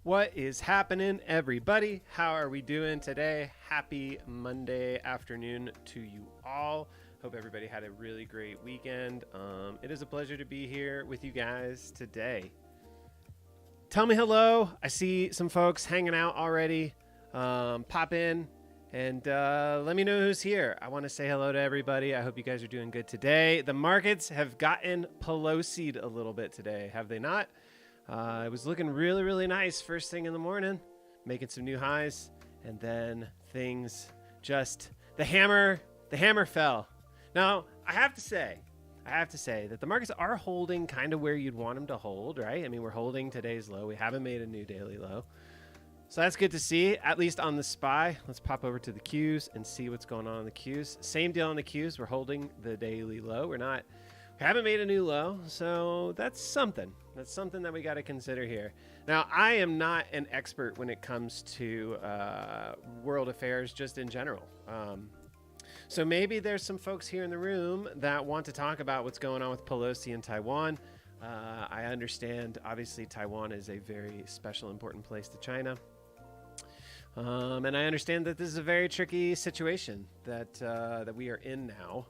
What is happening, everybody? How are we doing today? Happy Monday afternoon to you all. Hope everybody had a really great weekend. It is a pleasure to be here with you guys today. Tell me hello. I see some folks hanging out already. Pop in and let me know who's here. I want to say hello to everybody. I hope you guys are doing good today. The markets have gotten Pelosi'd a little bit today, have they not? It was looking really, really nice first thing in the morning, making some new highs, and then things just, the hammer fell. Now, I have to say that the markets are holding kind of where you'd want them to hold, right? I mean, we're holding today's low. We haven't made a new daily low. So that's good to see, at least on the SPY. Let's pop over to the Qs and see what's going on in the Qs. Same deal on the Qs. We're holding the daily low. We haven't made a new low, so that's something. That's something that we got to consider here. Now, I am not an expert when it comes to world affairs just in general. So maybe there's some folks here in the room that want to talk about what's going on with Pelosi in Taiwan. I understand, obviously, Taiwan is a very special, important place to China. And I understand that this is a very tricky situation that we are in now.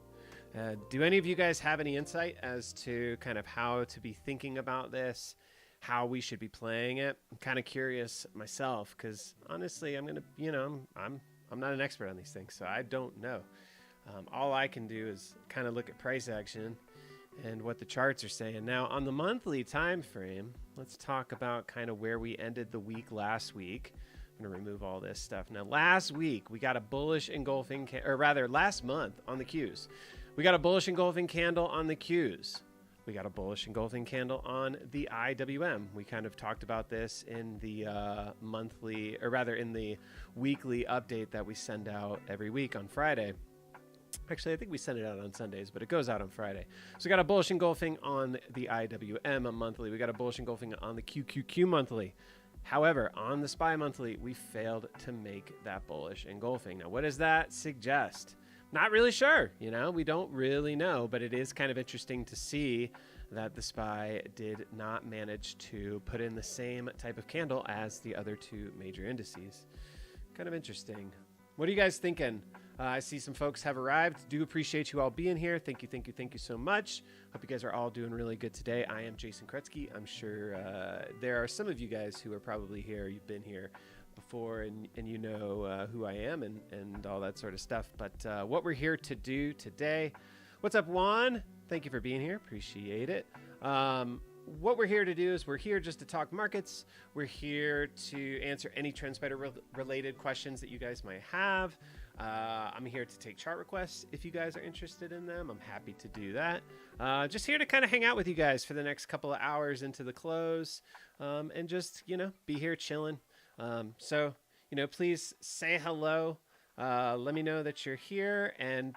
Do any of you guys have any insight as to kind of how to be thinking about this, how we should be playing it? I'm kind of curious myself because honestly, I'm not an expert on these things, so I don't know. All I can do is kind of look at price action and what the charts are saying. Now, on the monthly time frame, let's talk about kind of where we ended the week last week. I'm going to remove all this stuff. Now, last week, we got a bullish engulfing, last month on the Qs. We got a bullish engulfing candle on the Qs. We got a bullish engulfing candle on the IWM. We kind of talked about this in the in the weekly update that we send out every week on Friday. Actually, I think we send it out on Sundays, but it goes out on Friday. So we got a bullish engulfing on the IWM monthly. We got a bullish engulfing on the QQQ monthly. However, on the SPY monthly, we failed to make that bullish engulfing. Now, what does that suggest? Not really sure, we don't really know, but it is kind of interesting to see that the SPY did not manage to put in the same type of candle as the other two major indices. Kind of interesting. What are you guys thinking? I see some folks have arrived. Do appreciate you all being here. Thank you so much. Hope you guys are all doing really good today. I am Jason Krutzky. I'm sure there are some of you guys who are probably here. You've been here before and you know who I am and all that sort of stuff. But what we're here to do today. What's up, Juan? Thank you for being here. Appreciate it. What we're here to do is we're here just to talk markets. We're here to answer any TrendSpider related questions that you guys might have. I'm here to take chart requests. If you guys are interested in them, I'm happy to do that. Just here to kind of hang out with you guys for the next couple of hours into the close and just, be here chilling. So, please say hello. Let me know that you're here and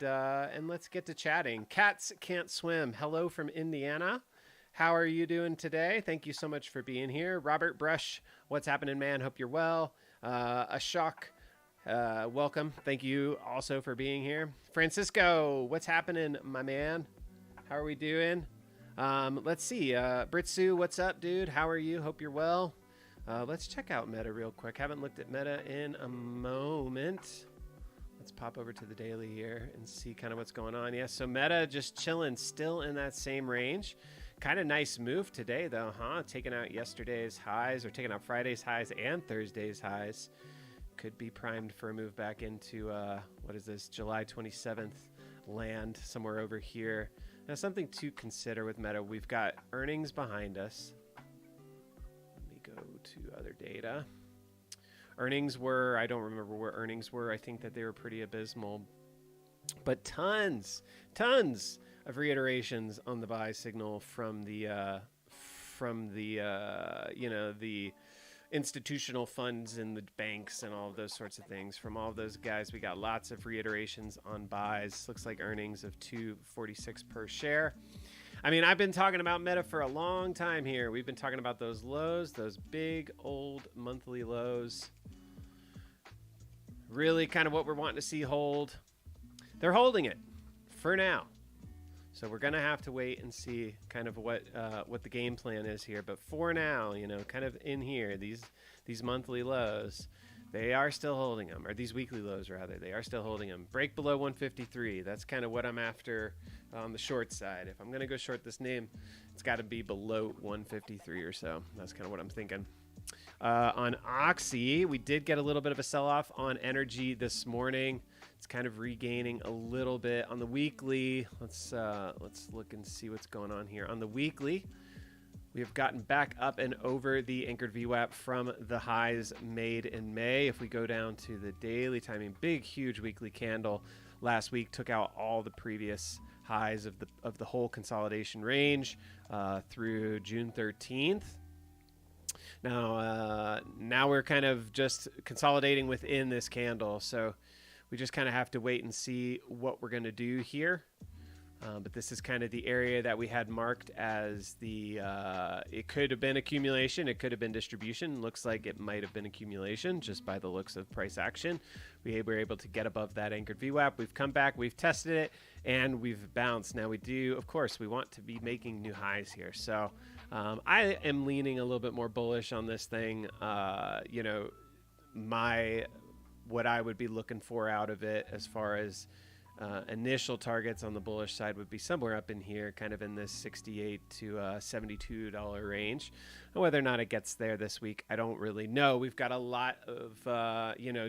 let's get to chatting. Cats can't swim. Hello from Indiana. How are you doing today? Thank you so much for being here. Robert Brush, what's happening, man? Hope you're well. Ashok, welcome. Thank you also for being here. Francisco, what's happening, my man? How are we doing? Let's see. Britsu, what's up, dude? How are you? Hope you're well. Let's check out Meta real quick. Haven't looked at Meta in a moment. Let's pop over to the daily here and see kind of what's going on. Yeah, so Meta just chilling still in that same range. Kind of nice move today, though, huh? Taking out yesterday's highs or taking out Friday's highs and Thursday's highs. Could be primed for a move back into, what is this, July 27th land somewhere over here. Now, something to consider with Meta. We've got earnings behind us. Let me go to other data. Earnings were, I don't remember where earnings were. I think that they were pretty abysmal. But tons of reiterations on the buy signal from the the institutional funds and the banks and all of those sorts of things. From all of those guys, we got lots of reiterations on buys. Looks like earnings of $2.46 per share. I mean, I've been talking about Meta for a long time here. We've been talking about those lows, those big old monthly lows. Really kind of what we're wanting to see hold. They're holding it for now. So we're gonna have to wait and see kind of what the game plan is here. But for now, kind of in here, these monthly lows, they are still holding them, or these weekly lows rather, they are still holding them. Break below 153. That's kind of what I'm after on the short side. If I'm gonna go short this name, it's got to be below 153 or so. That's kind of what I'm thinking. On Oxy, we did get a little bit of a sell-off on energy this morning. It's kind of regaining a little bit on the weekly. Let's look and see what's going on here. On the weekly, we have gotten back up and over the anchored VWAP from the highs made in May. If we go down to the daily timing, big, huge weekly candle last week took out all the previous highs of the whole consolidation range through June 13th. Now we're kind of just consolidating within this candle, so we just kind of have to wait and see what we're going to do here. But this is kind of the area that we had marked as it could have been accumulation, it could have been distribution. Looks like it might have been accumulation just by the looks of price action. We were able to get above that anchored VWAP. We've come back, we've tested it, and we've bounced. Now of course, we want to be making new highs here. So I am leaning a little bit more bullish on this thing. What I would be looking for out of it as far as initial targets on the bullish side would be somewhere up in here, kind of in this $68 to $72 range. And whether or not it gets there this week, I don't really know. We've got a lot of,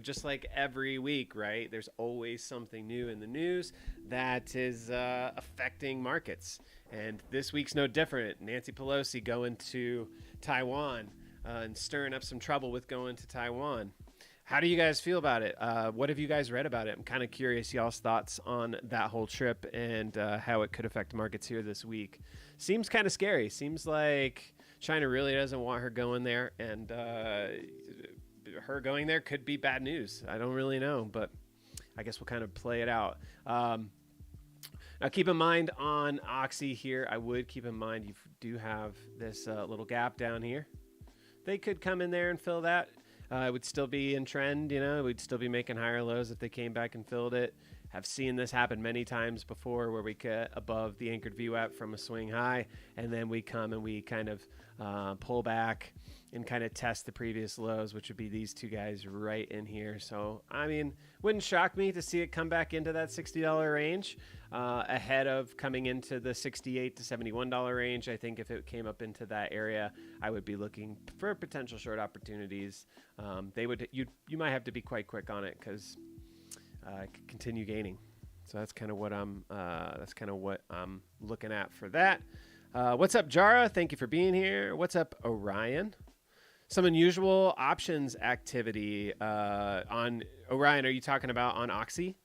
just like every week, right? There's always something new in the news that is affecting markets. And this week's no different. Nancy Pelosi going to Taiwan and stirring up some trouble with going to Taiwan. How do you guys feel about it? What have you guys read about it? I'm kind of curious y'all's thoughts on that whole trip and how it could affect markets here this week. Seems kind of scary. Seems like China really doesn't want her going there, and her going there could be bad news. I don't really know, but I guess we'll kind of play it out. Now, keep in mind on Oxy here, I would keep in mind you do have this little gap down here. They could come in there and fill that. It would still be in trend, we'd still be making higher lows if they came back and filled it. Have seen this happen many times before where we get above the anchored VWAP from a swing high, and then we come and we kind of pull back and kind of test the previous lows, which would be these two guys right in here. So, I mean, wouldn't shock me to see it come back into that $60 range ahead of coming into the $68 to $71 range. I think if it came up into that area, I would be looking for potential short opportunities. You might have to be quite quick on it because continue gaining. So that's kind of what I'm looking at for that. What's up, Jara? Thank you for being here. What's up, Orion? Some unusual options activity on Orion. Are you talking about on Oxy?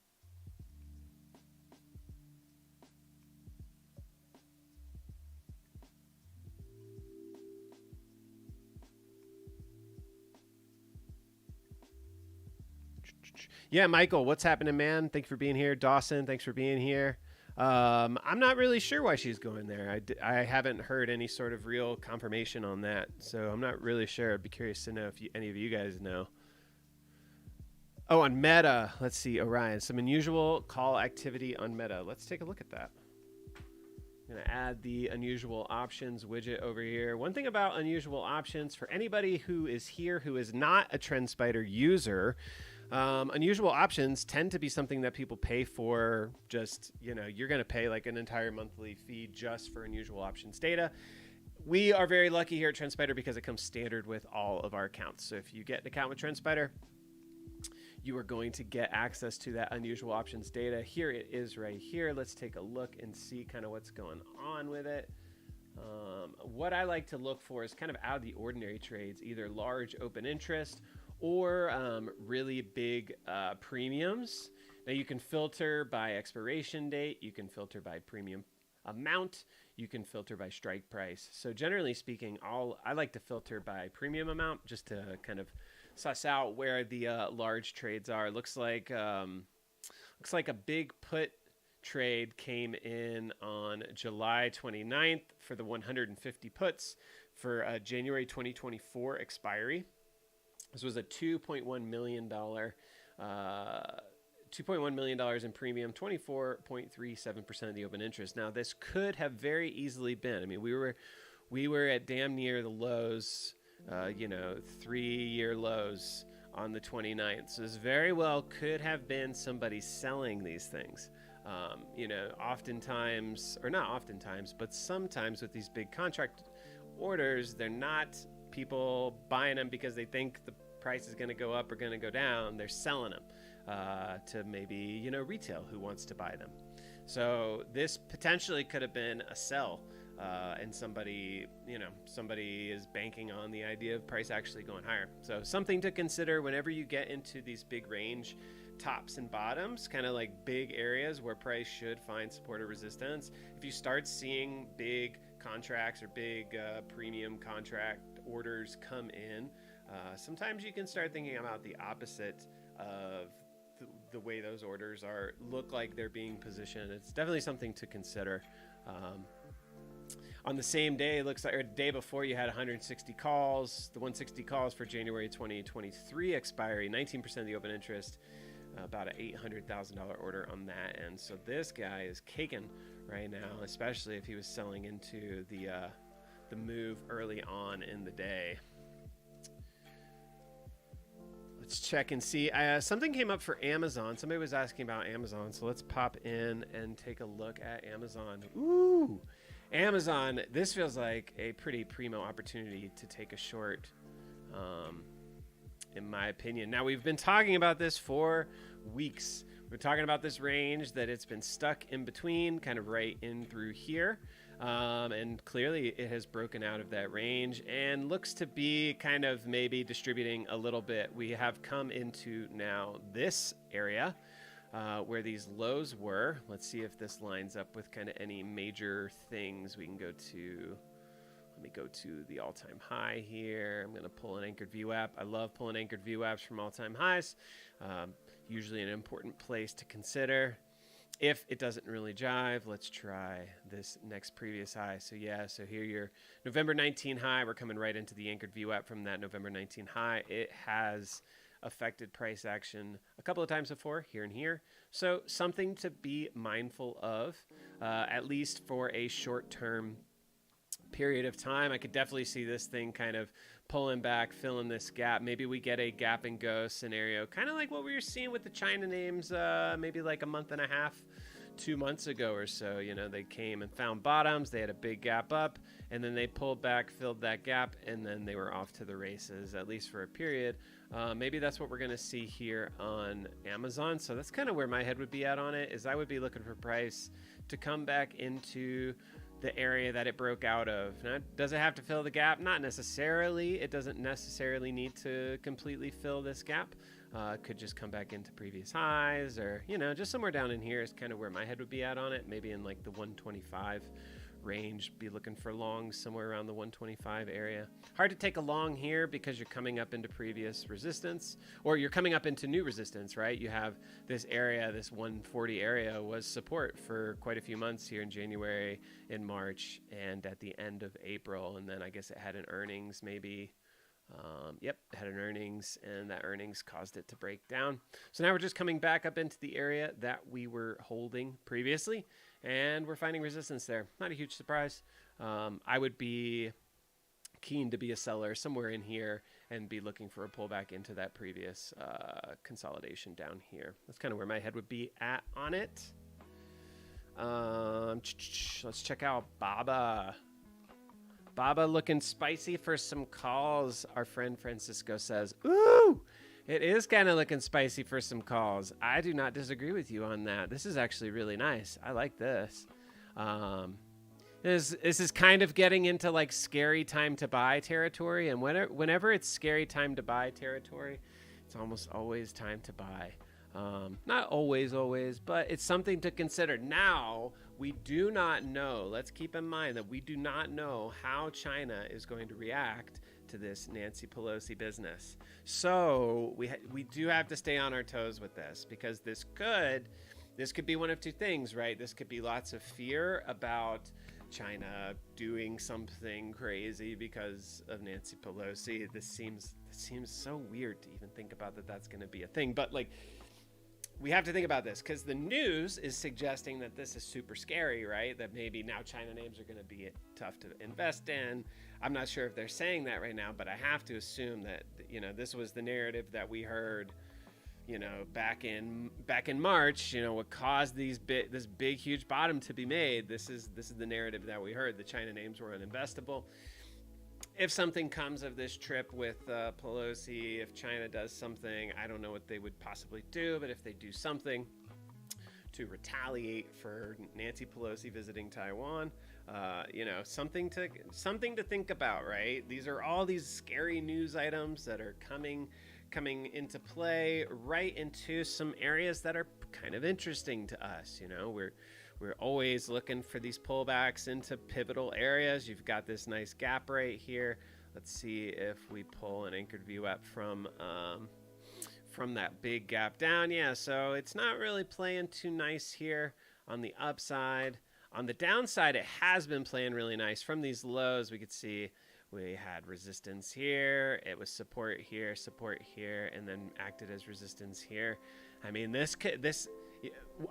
Yeah, Michael, what's happening, man? Thank you for being here. Dawson, thanks for being here. I'm not really sure why she's going there. I haven't heard any sort of real confirmation on that, so I'm not really sure. I'd be curious to know if any of you guys know. Oh, on Meta, let's see, Orion. Some unusual call activity on Meta. Let's take a look at that. I'm going to add the unusual options widget over here. One thing about unusual options, for anybody who is here who is not a TrendSpider user, unusual options tend to be something that people pay for. Just, you're going to pay like an entire monthly fee just for unusual options data. We are very lucky here at TrendSpider because it comes standard with all of our accounts. So if you get an account with TrendSpider, you are going to get access to that unusual options data. Here it is right here. Let's take a look and see kind of what's going on with it. What I like to look for is kind of out of the ordinary trades, either large open interest or really big premiums. Now you can filter by expiration date, you can filter by premium amount, you can filter by strike price. So generally speaking, I like to filter by premium amount just to kind of suss out where the large trades are. Looks like a big put trade came in on July 29th for the 150 puts for January 2024 expiry. This was a $2.1 million $2.1 million in premium, 24.37% of the open interest. Now, this could have very easily been. I mean, we were at damn near the lows, 3-year lows on the 29th. So this very well could have been somebody selling these things. Oftentimes, or not oftentimes, but sometimes with these big contract orders, they're not people buying them because they think the price is going to go up or going to go down. They're selling them to maybe, retail who wants to buy them. So this potentially could have been a sell. And somebody is banking on the idea of price actually going higher. So something to consider whenever you get into these big range tops and bottoms, kind of like big areas where price should find support or resistance. If you start seeing big contracts or big premium contract orders come in, sometimes you can start thinking about the opposite of the way those orders look like they're being positioned. It's definitely something to consider. On the same day, it looks like, or the day before, you had 160 calls. The 160 calls for January 2023 expiry, 19% of the open interest, about an $800,000 order on that end. So this guy is caking right now, especially if he was selling into the move early on in the day. Let's check and see. Something came up for Amazon. Somebody was asking about Amazon, so let's pop in and take a look at Amazon. Ooh! Amazon, this feels like a pretty primo opportunity to take a short, in my opinion. Now, we've been talking about this for weeks. We're talking about this range that it's been stuck in between, kind of right in through here. And clearly it has broken out of that range and looks to be kind of maybe distributing a little bit. We have come into now this area. Where these lows were. Let's see if this lines up with kind of any major things. We can go to, let me go to the all-time high here. I'm going to pull an anchored view app. I love pulling anchored view apps from all-time highs. Usually an important place to consider. If it doesn't really jive, let's try this next previous high. So here your November 19 high. We're coming right into the anchored view app from that November 19 high. It has affected price action a couple of times before, here and here. So something to be mindful of, at least for a short-term period of time. I could definitely see this thing kind of pulling back, filling this gap. Maybe we get a gap and go scenario, kind of like what we were seeing with the China names maybe like a month and a half, 2 months ago or so. They came and found bottoms, they had a big gap up, and then they pulled back, filled that gap, and then they were off to the races, at least for a period. Maybe that's what we're going to see here on Amazon. So that's kind of where my head would be at on it, is I would be looking for price to come back into the area that it broke out of. Now, does it have to fill the gap? Not necessarily. It doesn't necessarily need to completely fill this gap. It could just come back into previous highs, or, just somewhere down in here is kind of where my head would be at on it. Maybe in like the 125 range, be looking for longs somewhere around the 125 area. Hard to take a long here because you're coming up into previous resistance, or you're coming up into new resistance, right? You have this area, this 140 area was support for quite a few months here in January, in March, and at the end of April. And then I guess it had an earnings maybe. It had an earnings, and that earnings caused it to break down. So now we're just coming back up into the area that we were holding previously, and we're finding resistance there. Not a huge surprise. I would be keen to be a seller somewhere in here and be looking for a pullback into that previous consolidation down here. That's kind of where my head would be at on it. Let's check out Baba. Baba looking spicy for some calls. Our friend Francisco says, ooh, it is kind of looking spicy for some calls. I do not disagree with you on that. This is actually really nice. I like this. This is kind of getting into like scary time to buy territory. And whenever it's scary time to buy territory, it's almost always time to buy. Not always, but it's something to consider. Now, we do not know, let's keep in mind that we do not know how China is going to react to this Nancy Pelosi business. So we do have to stay on our toes with this, because this could be one of two things, right? This could be lots of fear about China doing something crazy because of Nancy Pelosi. This seems so weird to even think about that that's going to be a thing, but like, we have to think about this because the news is suggesting that this is super scary, right? That maybe now China names are going to be tough to invest in. I'm not sure if they're saying that right now, but I have to assume that, you know, this was the narrative that we heard, you know, back in March, you know, what caused this big huge bottom to be made. This is the narrative that we heard. The China names were uninvestable. If something comes of this trip with Pelosi, if China does something, I don't know what they would possibly do, but if they do something to retaliate for Nancy Pelosi visiting Taiwan, you know, something to think about, right? These are all these scary news items that are coming into play right into some areas that are kind of interesting to us. You know, we're always looking for these pullbacks into pivotal areas. You've got this nice gap right here. Let's see if we pull an anchored view up from that big gap down. Yeah, so it's not really playing too nice here on the upside. On the downside, it has been playing really nice. From these lows, we could see we had resistance here. It was support here, and then acted as resistance here. I mean,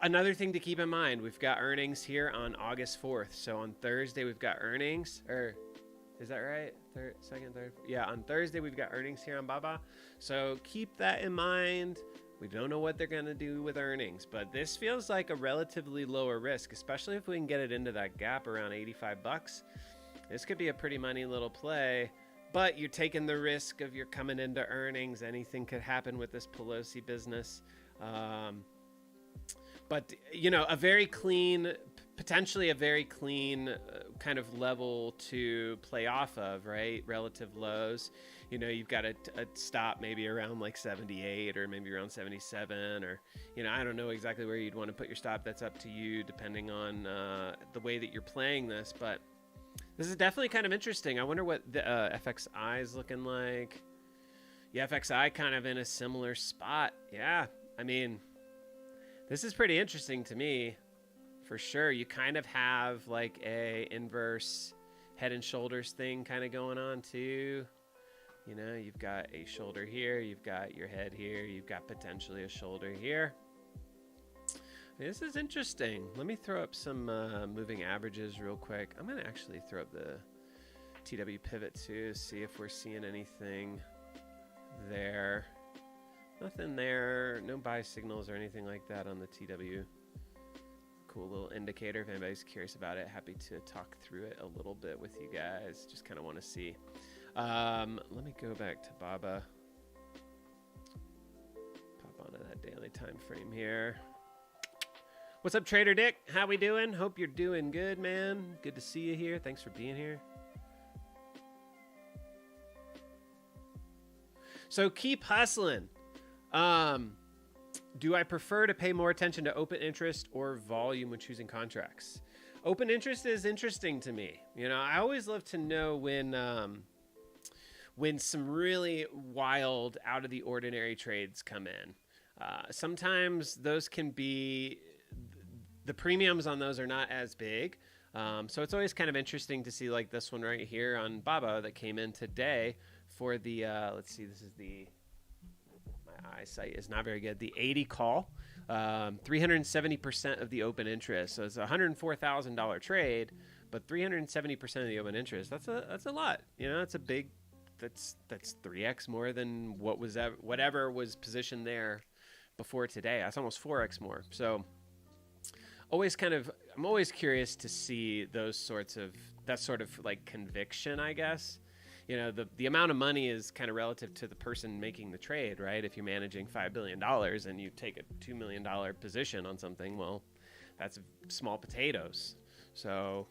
another thing to keep in mind, we've got earnings here on August 4th. So on Thursday, we've got earnings. Or is that right? Second, third? Yeah, on Thursday, we've got earnings here on Baba. So keep that in mind. We don't know what they're going to do with earnings, but this feels like a relatively lower risk, especially if we can get it into that gap around 85 bucks. This could be a pretty money little play, but you're taking the risk of you're coming into earnings. Anything could happen with this Pelosi business. But, you know, potentially a very clean kind of level to play off of, right? Relative lows. You know, you've got a stop maybe around like 78 or maybe around 77, or, you know, I don't know exactly where you'd want to put your stop. That's up to you depending on the way that you're playing this. But this is definitely kind of interesting. I wonder what the FXI is looking like. Yeah, FXI kind of in a similar spot. Yeah, I mean, this is pretty interesting to me, for sure. You kind of have like a inverse head and shoulders thing kind of going on too. You know, you've got a shoulder here, you've got your head here, you've got potentially a shoulder here. This is interesting. Let me throw up some moving averages real quick. I'm going to actually throw up the TW pivot too, see if we're seeing anything there. Nothing there. No buy signals or anything like that on the TW. Cool little indicator. If anybody's curious about it, happy to talk through it a little bit with you guys. Just kind of want to see. Let me go back to Baba. Pop onto that daily time frame here. What's up, Trader Dick? How we doing? Hope you're doing good, man. Good to see you here. Thanks for being here. So keep hustling. Do I prefer to pay more attention to open interest or volume when choosing contracts? Open interest is interesting to me. You know, I always love to know when some really wild, out of the ordinary trades come in. Sometimes those can be, the premiums on those are not as big. So it's always kind of interesting to see like this one right here on Baba that came in today for the, let's see, this is the, my eyesight is not very good. The 80 call, 370% of the open interest. So it's a $104,000 trade, but 370% of the open interest. That's a lot. You know, it's a big, that's 3x more than whatever was positioned there before today. That's almost 4x more. So I'm always curious to see that sort of like conviction, I guess. You know, the amount of money is kind of relative to the person making the trade, right? If you're managing $5 billion and you take a $2 million position on something, well, that's small potatoes. So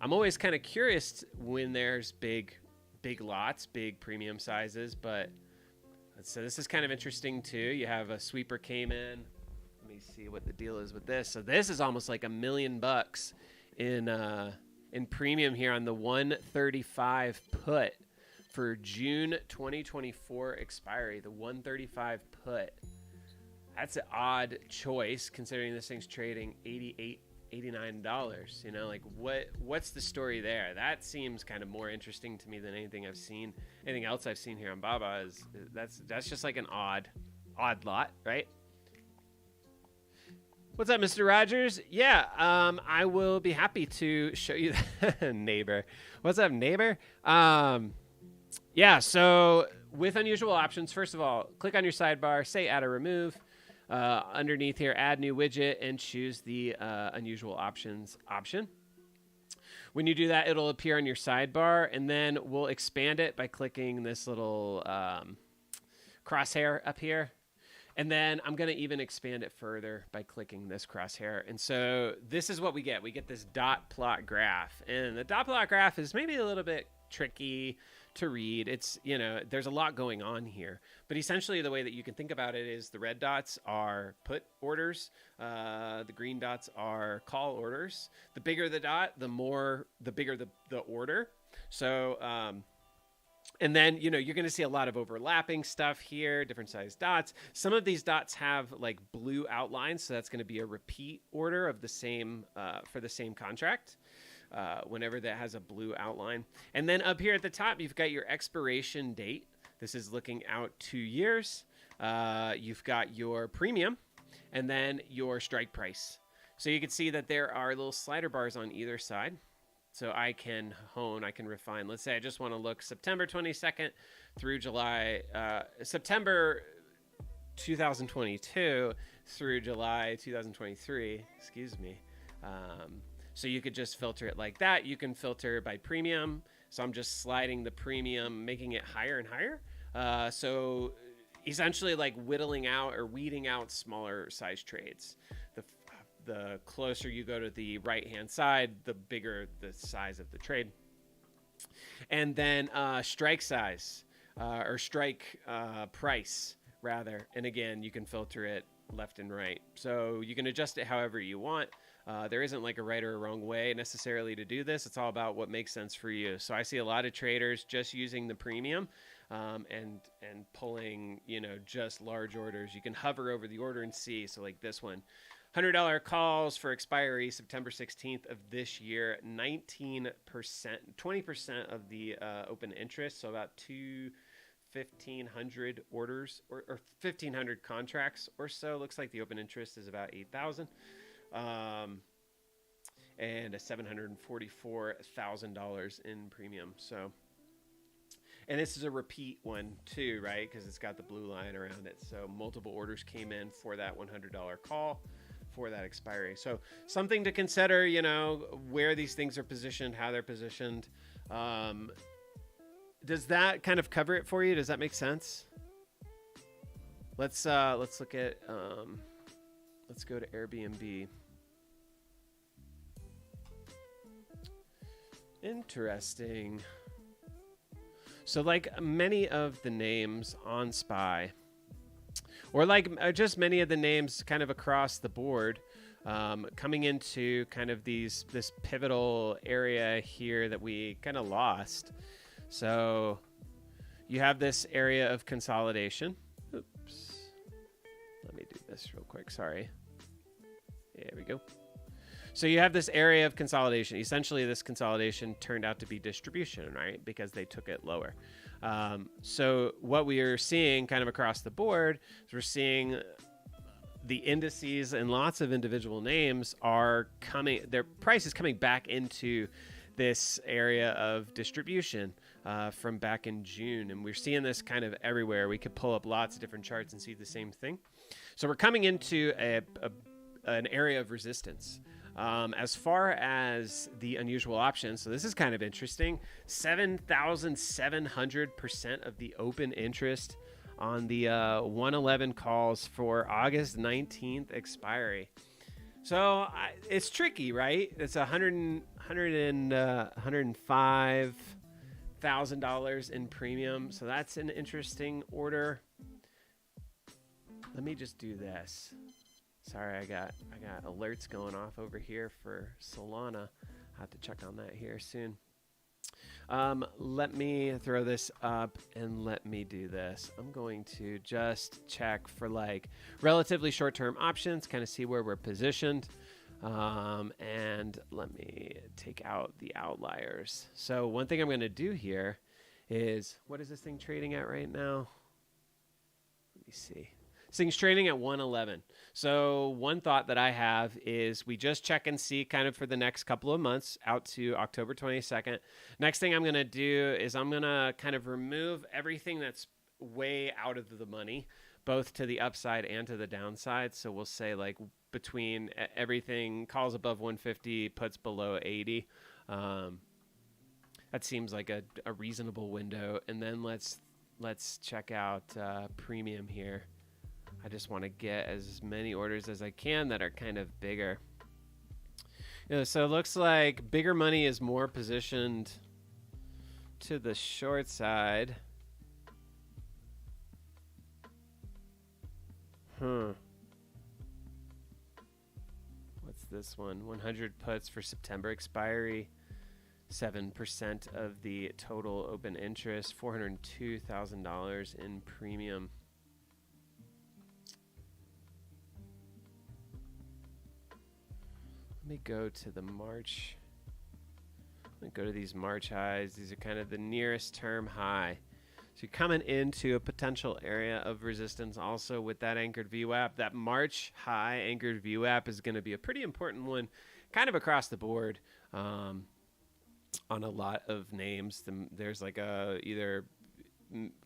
I'm always kind of curious when there's big lots, big premium sizes, but so this is kind of interesting too. You have a sweeper came in. Let me see what the deal is with this. So this is almost like $1 million in premium here on the 135 put for June 2024 expiry. The 135 put. That's an odd choice considering this thing's trading $89. You know, like what's the story there? That seems kind of more interesting to me than anything I've seen. Anything else I've seen here on Baba is that's just like an odd lot, right? What's up, Mr. Rogers? Yeah, I will be happy to show you that. Neighbor. What's up, neighbor? Yeah, so with unusual options, first of all, click on your sidebar, say add or remove. Underneath here, add new widget, and choose the unusual options option. When you do that, it'll appear on your sidebar, and then we'll expand it by clicking this little crosshair up here. And then I'm going to even expand it further by clicking this crosshair. And so this is what we get. We get this dot plot graph. And the dot plot graph is maybe a little bit tricky to read. It's, you know, there's a lot going on here. But essentially the way that you can think about it is the red dots are put orders. The green dots are call orders. The bigger the dot, the bigger the order. So, and then, you know, you're going to see a lot of overlapping stuff here, different size dots. Some of these dots have like blue outlines. So that's going to be a repeat order of the same, for the same contract, whenever that has a blue outline. And then up here at the top, you've got your expiration date. This is looking out 2 years. You've got your premium and then your strike price. So you can see that there are little slider bars on either side. So I can hone, I can refine. Let's say I just want to look September 22nd through September 2022 through July 2023, excuse me. So you could just filter it like that. You can filter by premium. So I'm just sliding the premium, making it higher and higher. So essentially like whittling out or weeding out smaller size trades. The closer you go to the right-hand side, the bigger the size of the trade. And then strike size or strike price, rather. And again, you can filter it left and right. So you can adjust it however you want. There isn't like a right or a wrong way necessarily to do this. It's all about what makes sense for you. So I see a lot of traders just using the premium and pulling, you know, just large orders. You can hover over the order and see. So like this one. $100 calls for expiry September 16th of this year, 19%, 20% of the open interest, so about 1,500 orders or 1,500 contracts or so. Looks like the open interest is about 8,000, and a $744,000 in premium. So, and this is a repeat one too, right? Because it's got the blue line around it. So multiple orders came in for that $100 call for that expiry. So something to consider, you know, where these things are positioned, how they're positioned. Does that kind of cover it for you? Does that make sense? Let's look at, let's go to Airbnb. Interesting. So like many of the names on SPY, or like just many of the names kind of across the board, coming into kind of this pivotal area here that we kind of lost. So you have this area of consolidation. Oops. Let me do this real quick. Sorry. There we go. So you have this area of consolidation. Essentially, this consolidation turned out to be distribution, right? Because they took it lower. So what we are seeing kind of across the board is we're seeing the indices and lots of individual names are coming, their price is coming back into this area of distribution from back in June. And we're seeing this kind of everywhere. We could pull up lots of different charts and see the same thing. So we're coming into an area of resistance. As far as the unusual options, so this is kind of interesting, 7,700% of the open interest on the 111 calls for August 19th expiry. So it's tricky, right? It's $105,000 in premium. So that's an interesting order. Let me just do this. Sorry, I got alerts going off over here for Solana. I'll have to check on that here soon. Let me throw this up and let me do this. I'm going to just check for like relatively short-term options, kind of see where we're positioned. And let me take out the outliers. So one thing I'm going to do here is, what is this thing trading at right now? Let me see. This thing's trading at 111. So one thought that I have is we just check and see kind of for the next couple of months out to October 22nd. Next thing I'm going to do is I'm going to kind of remove everything that's way out of the money, both to the upside and to the downside. So we'll say like between everything calls above 150, puts below 80. That seems like a reasonable window. And then let's check out premium here. I just want to get as many orders as I can that are kind of bigger. So it looks like bigger money is more positioned to the short side. What's this one? 100 puts for September expiry. 7% of the total open interest. $402,000 in premium. Let me go to the March. Let me go to these March highs. These are kind of the nearest term high. So you're coming into a potential area of resistance also with that anchored VWAP. That March high anchored VWAP is going to be a pretty important one kind of across the board on a lot of names. There's like a either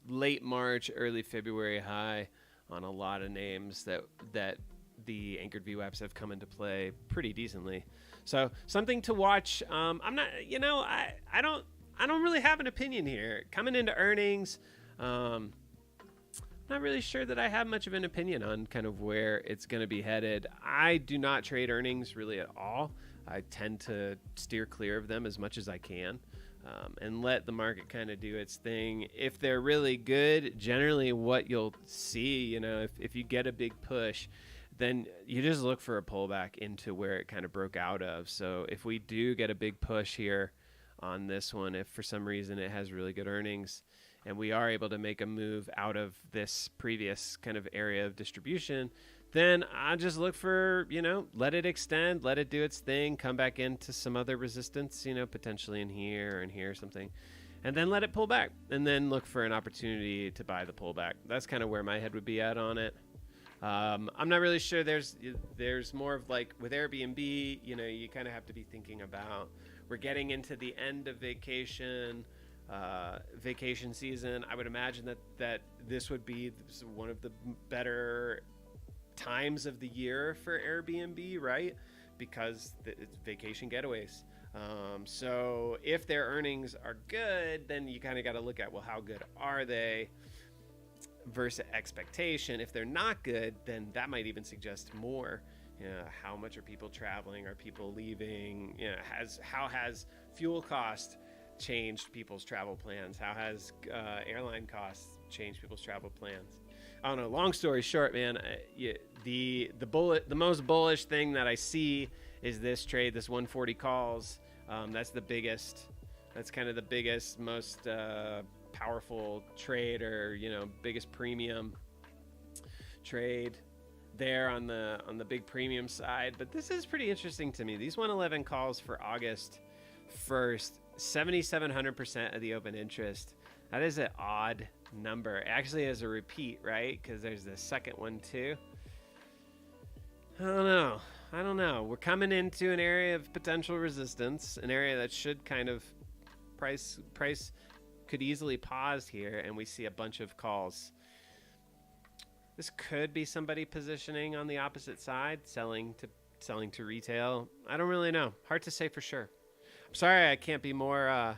late March, early February high on a lot of names that the anchored VWAPs have come into play pretty decently. So something to watch. I'm not, I don't really have an opinion here. Coming into earnings, not really sure that I have much of an opinion on kind of where it's going to be headed. I do not trade earnings really at all. I tend to steer clear of them as much as I can and let the market kind of do its thing. If they're really good, generally what you'll see, if you get a big push, then you just look for a pullback into where it kind of broke out of. So if we do get a big push here on this one, if for some reason it has really good earnings and we are able to make a move out of this previous kind of area of distribution, then I just look for, let it extend, let it do its thing, come back into some other resistance, potentially in here or in here or something, and then let it pull back and then look for an opportunity to buy the pullback. That's kind of where my head would be at on it. I'm not really sure. There's more of like with Airbnb, you kind of have to be thinking about, we're getting into the end of vacation season. I would imagine that this would be one of the better times of the year for Airbnb, right? Because it's vacation getaways. So if their earnings are good, then you kind of got to look at, well, how good are they versus expectation. If they're not good, then that might even suggest more. How much are people traveling? Are people leaving? How has fuel cost changed people's travel plans? How has airline costs changed people's travel plans? I don't know. Long story short, man, the most bullish thing that I see is this trade, this 140 calls. That's the biggest. That's kind of the biggest, most powerful trade, or biggest premium trade there on the big premium side. But this is pretty interesting to me. These 111 calls for August 1st, 7,700% of the open interest. That is an odd number. It actually is a repeat, right? Because there's the second one too. I don't know. We're coming into an area of potential resistance, an area that should kind of price could easily pause here, and we see a bunch of calls. This could be somebody positioning on the opposite side, selling to retail. I don't really know. Hard to say for sure. I'm sorry I can't be more, I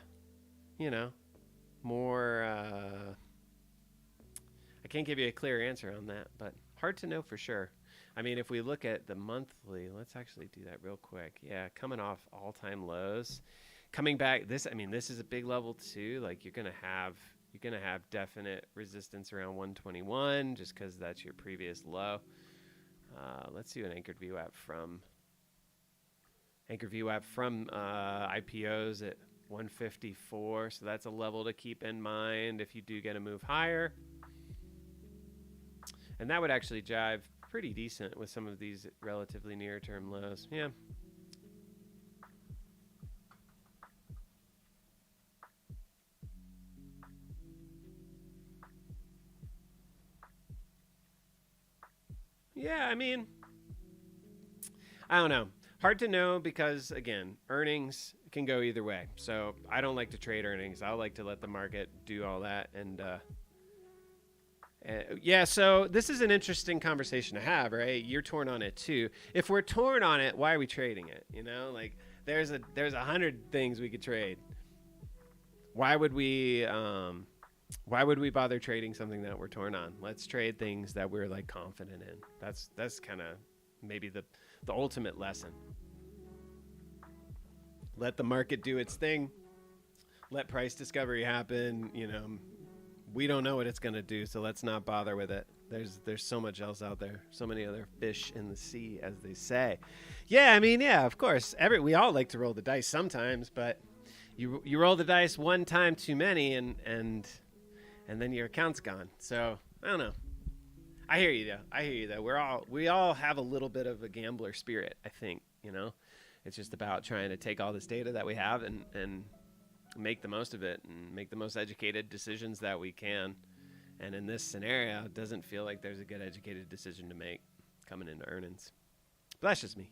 can't give you a clear answer on that, but hard to know for sure. I mean, if we look at the monthly, let's actually do that real quick. Yeah, coming off all-time lows. Coming back, this is a big level too. Like you're gonna have definite resistance around 121, just because that's your previous low. Let's do an anchored VWAP from IPOs at 154. So that's a level to keep in mind if you do get a move higher. And that would actually jive pretty decent with some of these relatively near-term lows. Yeah. Yeah, I mean, I don't know. Hard to know because, again, earnings can go either way. So I don't like to trade earnings. I like to let the market do all that. And yeah, so this is an interesting conversation to have, right? You're torn on it too. If we're torn on it, why are we trading it? You know, like there's 100 things we could trade. Why would we bother trading something that we're torn on? Let's trade things that we're like confident in. That's kind of maybe the ultimate lesson. Let the market do its thing. Let price discovery happen. You know, we don't know what it's going to do, so let's not bother with it. There's so much else out there. So many other fish in the sea, as they say. Yeah, I mean, yeah, of course. We all like to roll the dice sometimes, but you roll the dice one time too many, and then your account's gone. So I don't know. I hear you though. We all have a little bit of a gambler spirit, I think, you know. It's just about trying to take all this data that we have and make the most of it and make the most educated decisions that we can. And in this scenario, it doesn't feel like there's a good educated decision to make coming into earnings. But that's just me.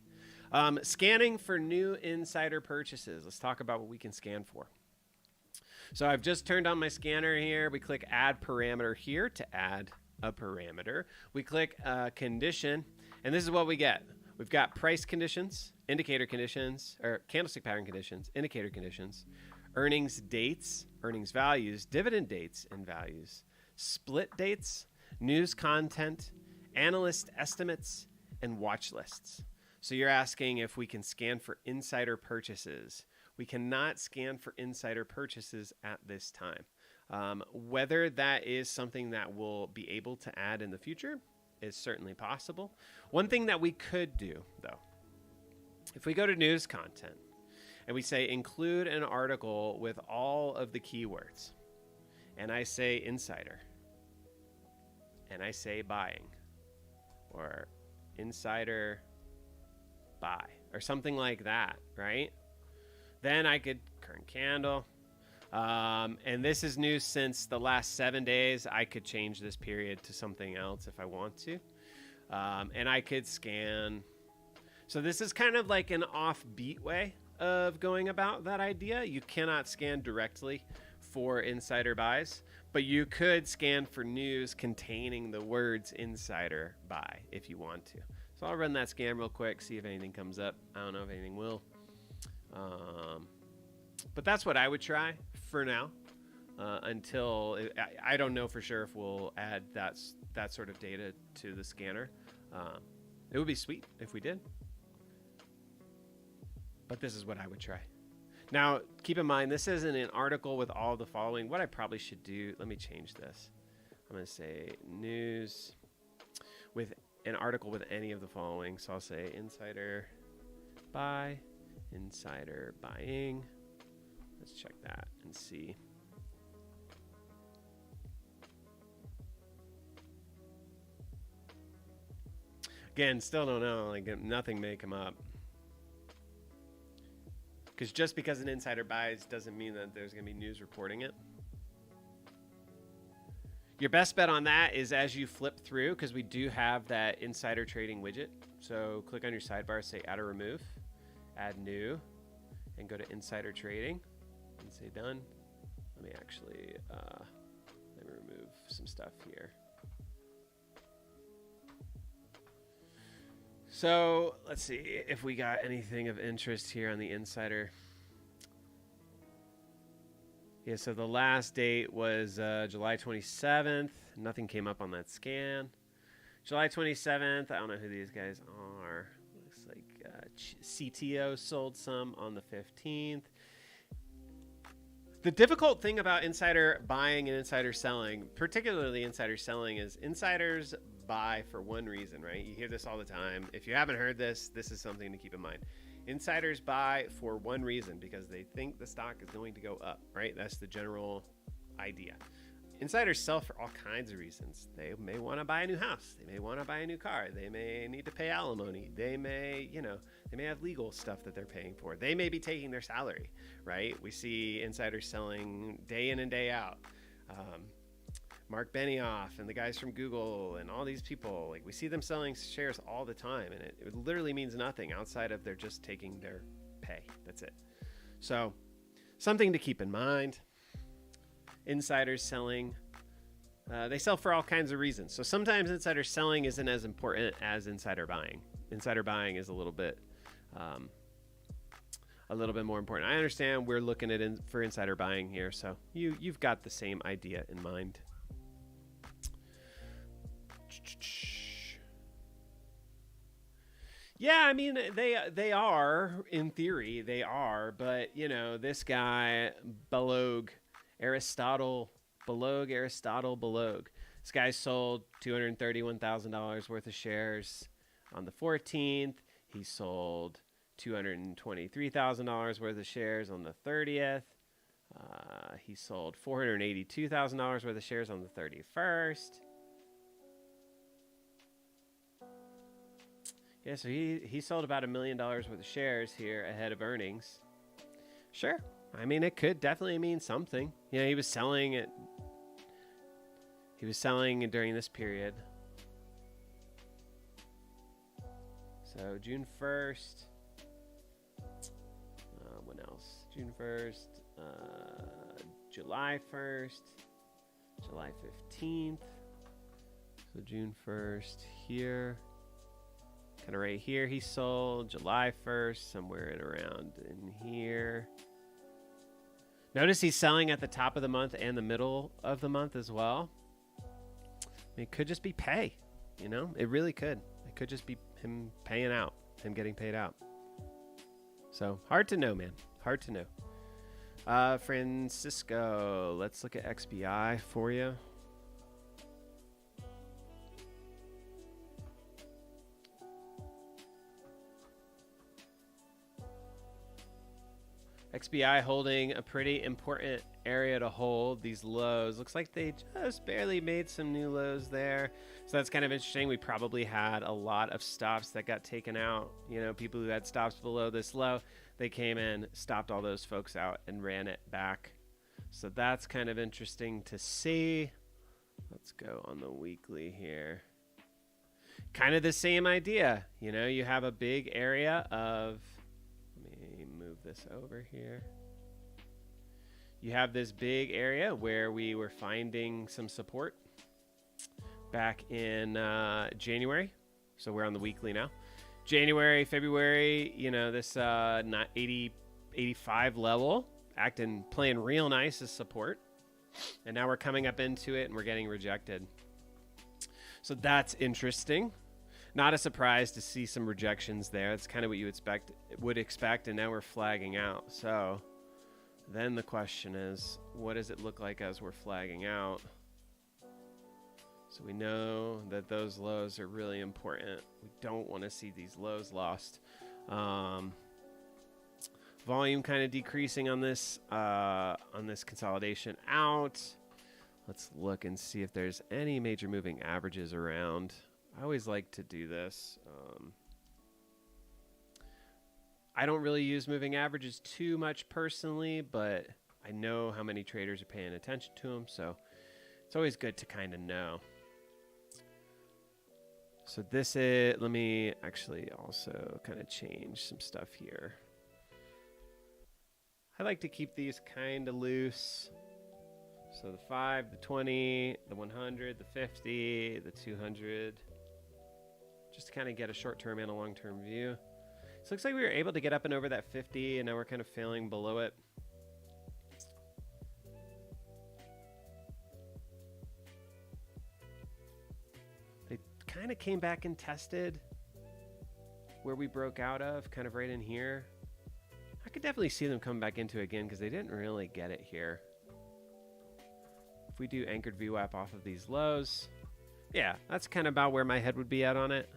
Scanning for new insider purchases. Let's talk about what we can scan for. So I've just turned on my scanner here. We click add parameter here to add a parameter. We click condition, and this is what we get. We've got price conditions, indicator conditions, or candlestick pattern conditions, indicator conditions, earnings dates, earnings values, dividend dates and values, split dates, news content, analyst estimates, and watch lists. So you're asking if we can scan for insider purchases. We cannot scan for insider purchases at this time. Whether that is something that we'll be able to add in the future is certainly possible. One thing that we could do, though, if we go to news content and we say include an article with all of the keywords, and I say insider, and I say buying, or insider buy, or something like that, right? Then I could current candle. And this is new since the last 7 days. I could change this period to something else if I want to. And I could scan. So this is kind of like an offbeat way of going about that idea. You cannot scan directly for insider buys, but you could scan for news containing the words insider buy if you want to. So I'll run that scan real quick, see if anything comes up. I don't know if anything will. But that's what I would try for now, until I don't know for sure if we'll add that sort of data to the scanner. It would be sweet if we did, but this is what I would try. Now, keep in mind, this isn't an article with all the following. What I probably should do, let me change this. I'm going to say news with an article with any of the following. So I'll say insider buy, insider buying. Let's check that and see. Again, still don't know. Like, nothing may come up. Because just because an insider buys doesn't mean that there's going to be news reporting it. Your best bet on that is as you flip through, because we do have that insider trading widget. So click on your sidebar, say add or remove, add new, and go to insider trading and say done. Let me actually let me remove some stuff here. So let's see if we got anything of interest here on the insider. Yeah, so the last date was July 27th. Nothing came up on that scan. July 27th, I don't know who these guys are. Looks like CTO sold some on the 15th. The difficult thing about insider buying and insider selling, particularly insider selling, is insiders buy for one reason, right? You hear this all the time. If you haven't heard this, this is something to keep in mind. Insiders buy for one reason, because they think the stock is going to go up, right? That's the general idea. Insiders sell for all kinds of reasons. They may want to buy a new house. They may want to buy a new car. They may need to pay alimony. They may, they may have legal stuff that they're paying for. They may be taking their salary, right? We see insiders selling day in and day out. Mark Benioff and the guys from Google and all these people, like we see them selling shares all the time, and it literally means nothing outside of they're just taking their pay. That's it. So something to keep in mind. Insiders selling, they sell for all kinds of reasons. So sometimes insider selling isn't as important as insider buying. Insider buying is a little bit more important. I understand we're looking at for insider buying here, so you've got the same idea in mind. Yeah, I mean they are in theory they are, but you know this guy Aristotle Balog. This guy sold $231,000 worth of shares on the 14th. He sold $223,000 worth of shares on the 30th. He sold $482,000 worth of shares on the 31st. Yeah, so he sold about $1 million worth of shares here ahead of earnings. Sure. I mean, it could definitely mean something. You know, he was selling it. He was selling during this period. So June 1st. When else? June 1st. July 1st. July 15th. So June 1st here. Kind of right here he sold. July 1st, somewhere at around in here. Notice he's selling at the top of the month and the middle of the month as well. I mean, it could just be pay, you know? It really could. It could just be him paying out, him getting paid out. So hard to know, man. Hard to know. Francisco, let's look at XBI for you. XBI holding a pretty important area to hold. These lows, looks like they just barely made some new lows there. So that's kind of interesting. We probably had a lot of stops that got taken out. You know, people who had stops below this low, they came in, stopped all those folks out and ran it back. So that's kind of interesting to see. Let's go on the weekly here. Kind of the same idea. You know, you have a big area of, move this over here. You have this big area where we were finding some support back in January. So we're on the weekly now. January, February, you know, this 85 level playing real nice as support. And now we're coming up into it and we're getting rejected. So that's interesting. Not a surprise to see some rejections there. That's kind of what you would expect, and now we're flagging out. So then the question is, what does it look like as we're flagging out? So we know that those lows are really important. We don't want to see these lows lost. Volume kind of decreasing on this consolidation out. Let's look and see if there's any major moving averages around. I always like to do this. I don't really use moving averages too much personally, but I know how many traders are paying attention to them, so it's always good to kind of know. So this is, let me actually also kind of change some stuff here. I like to keep these kind of loose. So the 5, the 20, the 100, the 50, the 200. Just to kind of get a short-term and a long-term view. So it looks like we were able to get up and over that 50, and now we're kind of failing below it. They kind of came back and tested where we broke out of, kind of right in here. I could definitely see them coming back into it again because they didn't really get it here. If we do anchored VWAP off of these lows, yeah, that's kind of about where my head would be at on it.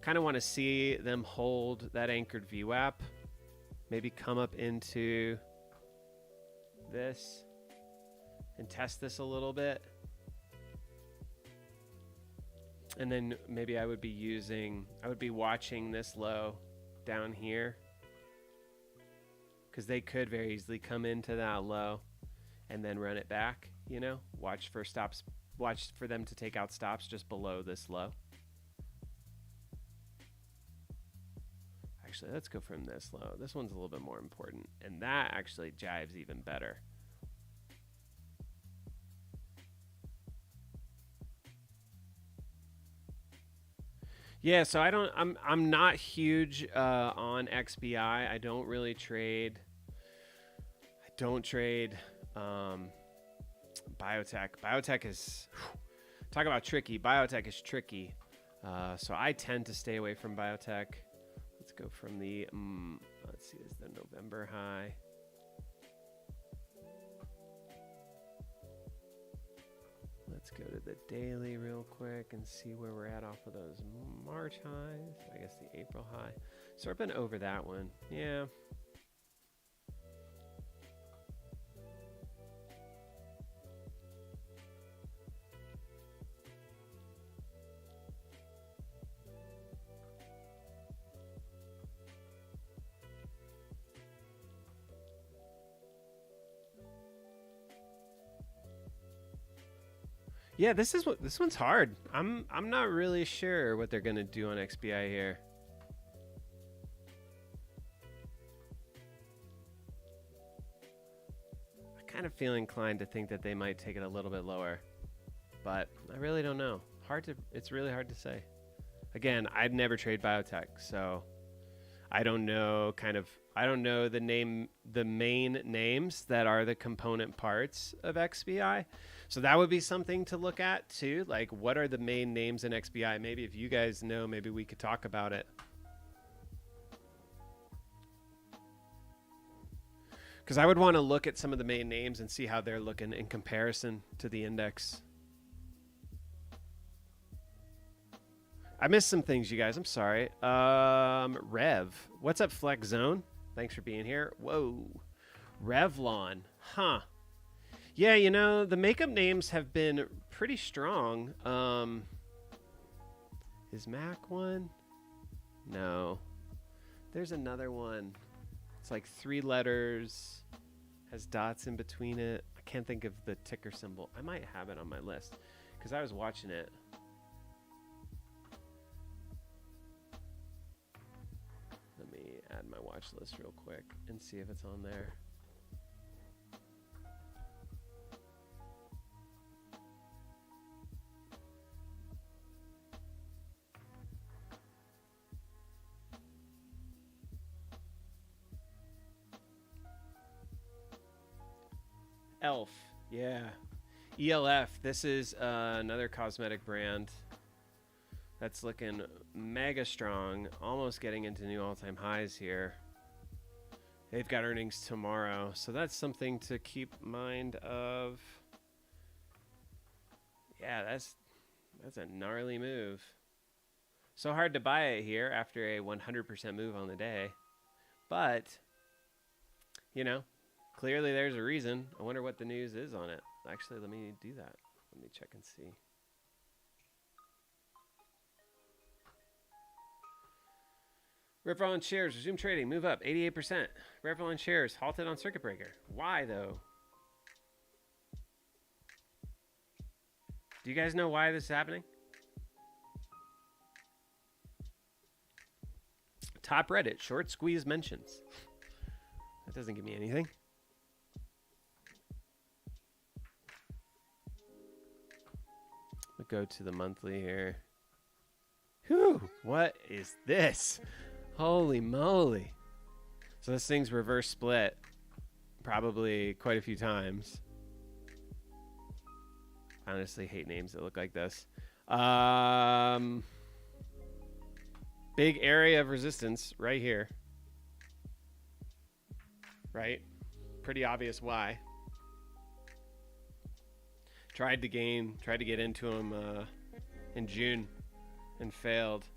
Kind of want to see them hold that anchored VWAP. Maybe come up into this and test this a little bit. And then maybe I would be watching this low down here, because they could very easily come into that low and then run it back, you know, watch for stops, watch for them to take out stops just below this low. Actually, let's go from this low. This one's a little bit more important, and that actually jives even better. Yeah, so I'm not huge on XBI. I don't really trade. I don't trade biotech. Biotech is, talk about tricky. Biotech is tricky. So I tend to stay away from biotech. Let's go from the, let's see, this is the November high. Let's go to the daily real quick and see where we're at off of those March highs. I guess the April high. So I've been over that one. Yeah. Yeah, this one's hard. I'm not really sure what they're gonna do on XBI here. I kind of feel inclined to think that they might take it a little bit lower, but I really don't know. It's really hard to say. Again, I'd never trade biotech, so I don't know the main names that are the component parts of XBI. So that would be something to look at too. Like, what are the main names in XBI? Maybe if you guys know, maybe we could talk about it. Because I would want to look at some of the main names and see how they're looking in comparison to the index. I missed some things, you guys. I'm sorry. Rev. What's up, Flex Zone? Thanks for being here. Whoa. Revlon. Huh. Yeah, you know, the makeup names have been pretty strong. Is Mac one? No. There's another one. It's like 3 letters. Has dots in between it. I can't think of the ticker symbol. I might have it on my list because I was watching it. Let me add my watch list real quick and see if it's on there. Elf, yeah. ELF, this is another cosmetic brand that's looking mega strong, almost getting into new all-time highs here. They've got earnings tomorrow, so that's something to keep mind of. Yeah, that's a gnarly move. So hard to buy it here after a 100% move on the day, but you know, clearly there's a reason. I wonder what the news is on it. Actually, let me do that. Let me check and see. Revlon shares resume trading, move up 88%. Revlon shares halted on circuit breaker. Why though? Do you guys know why this is happening? Top Reddit, short squeeze mentions. That doesn't give me anything. We'll go to the monthly here. Whew, what is this? Holy moly. So this thing's reverse split probably quite a few times. I honestly hate names that look like this. Big area of resistance right here. Right? Pretty obvious why. Tried to get into him in June and failed.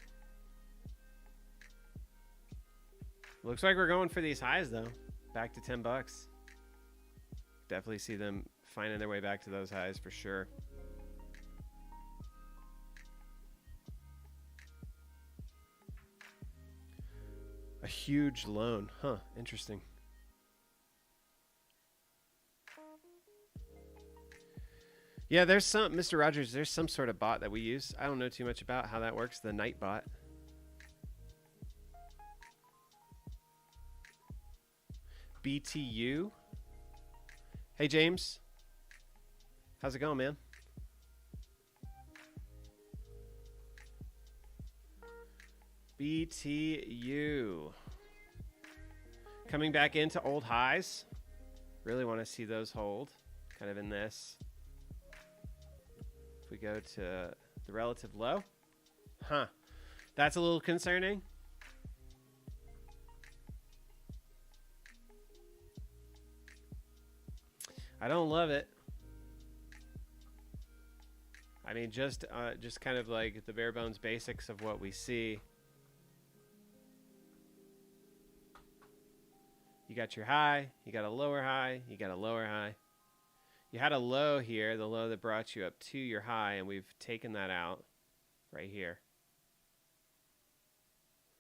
Looks like we're going for these highs though. Back to 10 bucks. Definitely see them finding their way back to those highs for sure. A huge loan. Huh, interesting. Yeah, there's some, Mr. Rogers, there's some sort of bot that we use. I don't know too much about how that works, the night bot. BTU. Hey, James. How's it going, man? BTU. Coming back into old highs. Really want to see those hold. Kind of in this. If we go to the relative low. Huh. That's a little concerning. I don't love it. I mean, just kind of like the bare bones basics of what we see. You got your high, you got a lower high, you got a lower high. You had a low here, the low that brought you up to your high, and we've taken that out right here.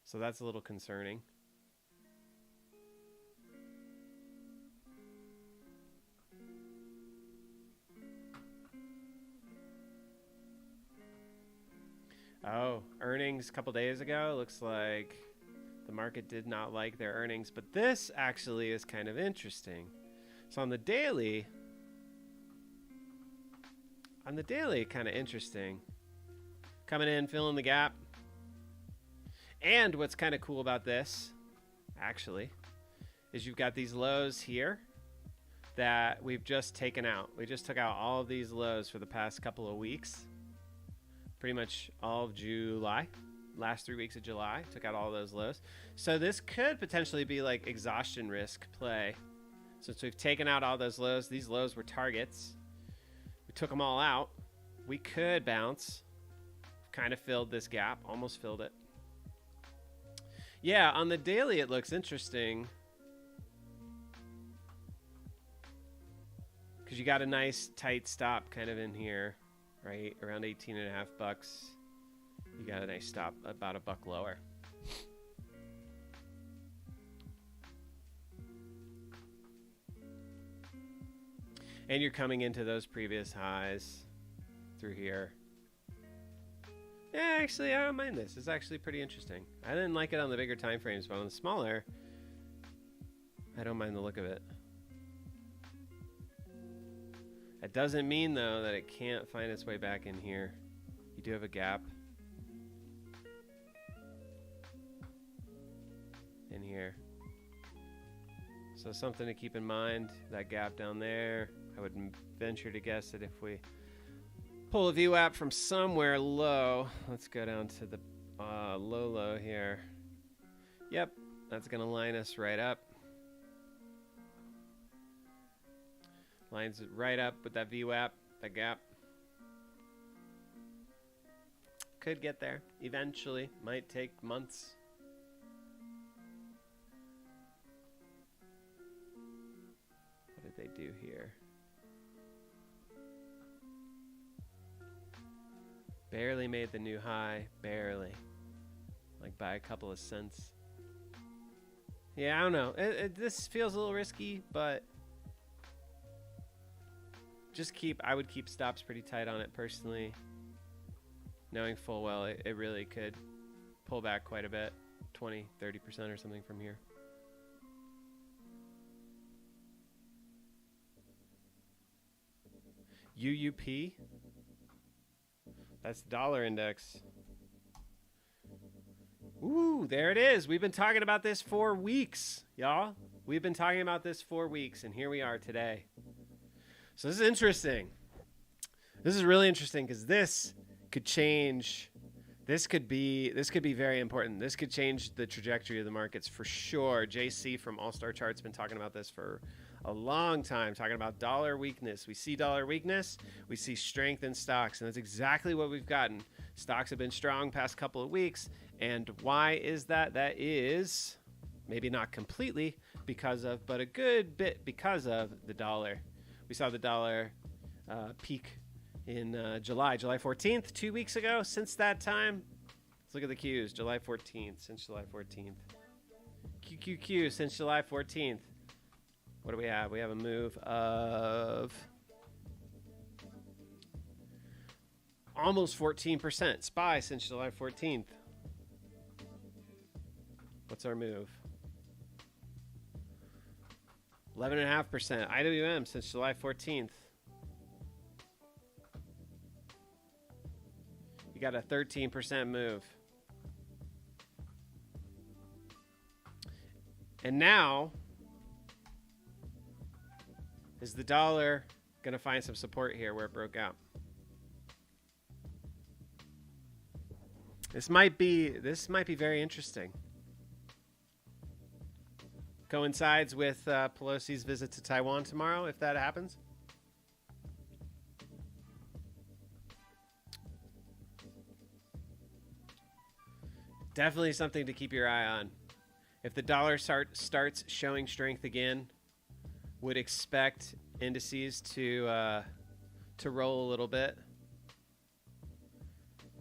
So that's a little concerning. Oh, earnings a couple days ago. Looks like the market did not like their earnings, but this actually is kind of interesting. So on the daily, kind of interesting. Coming in, filling the gap. And what's kind of cool about this, actually, is you've got these lows here that we've just taken out. We just took out all of these lows for the past couple of weeks. Pretty much all of July. Last 3 weeks of July, took out all those lows. So this could potentially be like exhaustion risk play. Since we've taken out all those lows, these lows were targets. We took them all out. We could bounce. Kind of filled this gap, almost filled it. Yeah, on the daily it looks interesting. Because you got a nice tight stop kind of in here, right? Around 18.5 bucks. You got a nice stop about a buck lower. And you're coming into those previous highs through here. Yeah, actually, I don't mind this. It's actually pretty interesting. I didn't like it on the bigger time frames, but on the smaller, I don't mind the look of it. That doesn't mean, though, that it can't find its way back in here. You do have a gap in here. So something to keep in mind, that gap down there. I would venture to guess that if we pull a VWAP from somewhere low, let's go down to the low here. Yep, that's going to line us right up. Lines it right up with that VWAP, that gap. Could get there eventually. Might take months. What did they do here? Barely made the new high. Barely. Like by a couple of cents. Yeah, I don't know. This feels a little risky, but I would keep stops pretty tight on it personally, knowing full well it really could pull back quite a bit, 20-30% or something from here. UUP, that's the dollar index. Ooh, there it is. We've been talking about this for weeks, y'all. We've been talking about this for weeks, and here we are today. So this is interesting. This is really interesting because this could change. This could be very important. This could change the trajectory of the markets for sure. JC from All Star Chart's been talking about this for a long time, talking about dollar weakness. We see dollar weakness, we see strength in stocks, and that's exactly what we've gotten. Stocks have been strong past couple of weeks, and why is that? That is maybe not completely because of, but a good bit because of the dollar. We saw the dollar peak in July 14th, 2 weeks ago. Since that time, let's look at the Qs. July 14th, since July 14th. QQQ, since July 14th. What do we have? We have a move of almost 14%. SPY since July 14th. What's our move? 11.5%. IWM since July 14th. You got a 13% move. And now, is the dollar going to find some support here where it broke out? This might be very interesting. Coincides with Pelosi's visit to Taiwan tomorrow, if that happens. Definitely something to keep your eye on. If the dollar starts showing strength again, would expect indices to roll a little bit.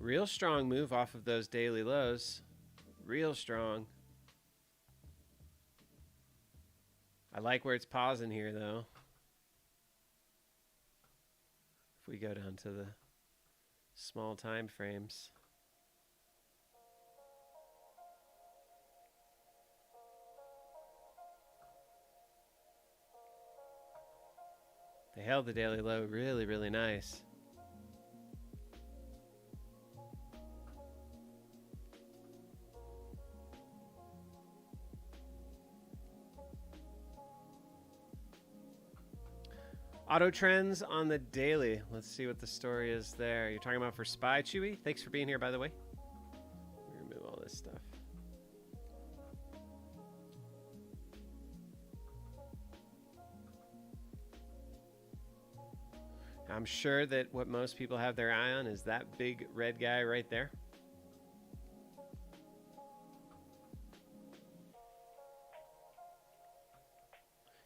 Real strong move off of those daily lows. Real strong. I like where it's pausing here, though. If we go down to the small time frames. They held the daily low really, really nice. Auto trends on the daily. Let's see what the story is there. You're talking about for SPY, Chewy? Thanks for being here, by the way. Let me remove all this stuff. I'm sure that what most people have their eye on is that big red guy right there.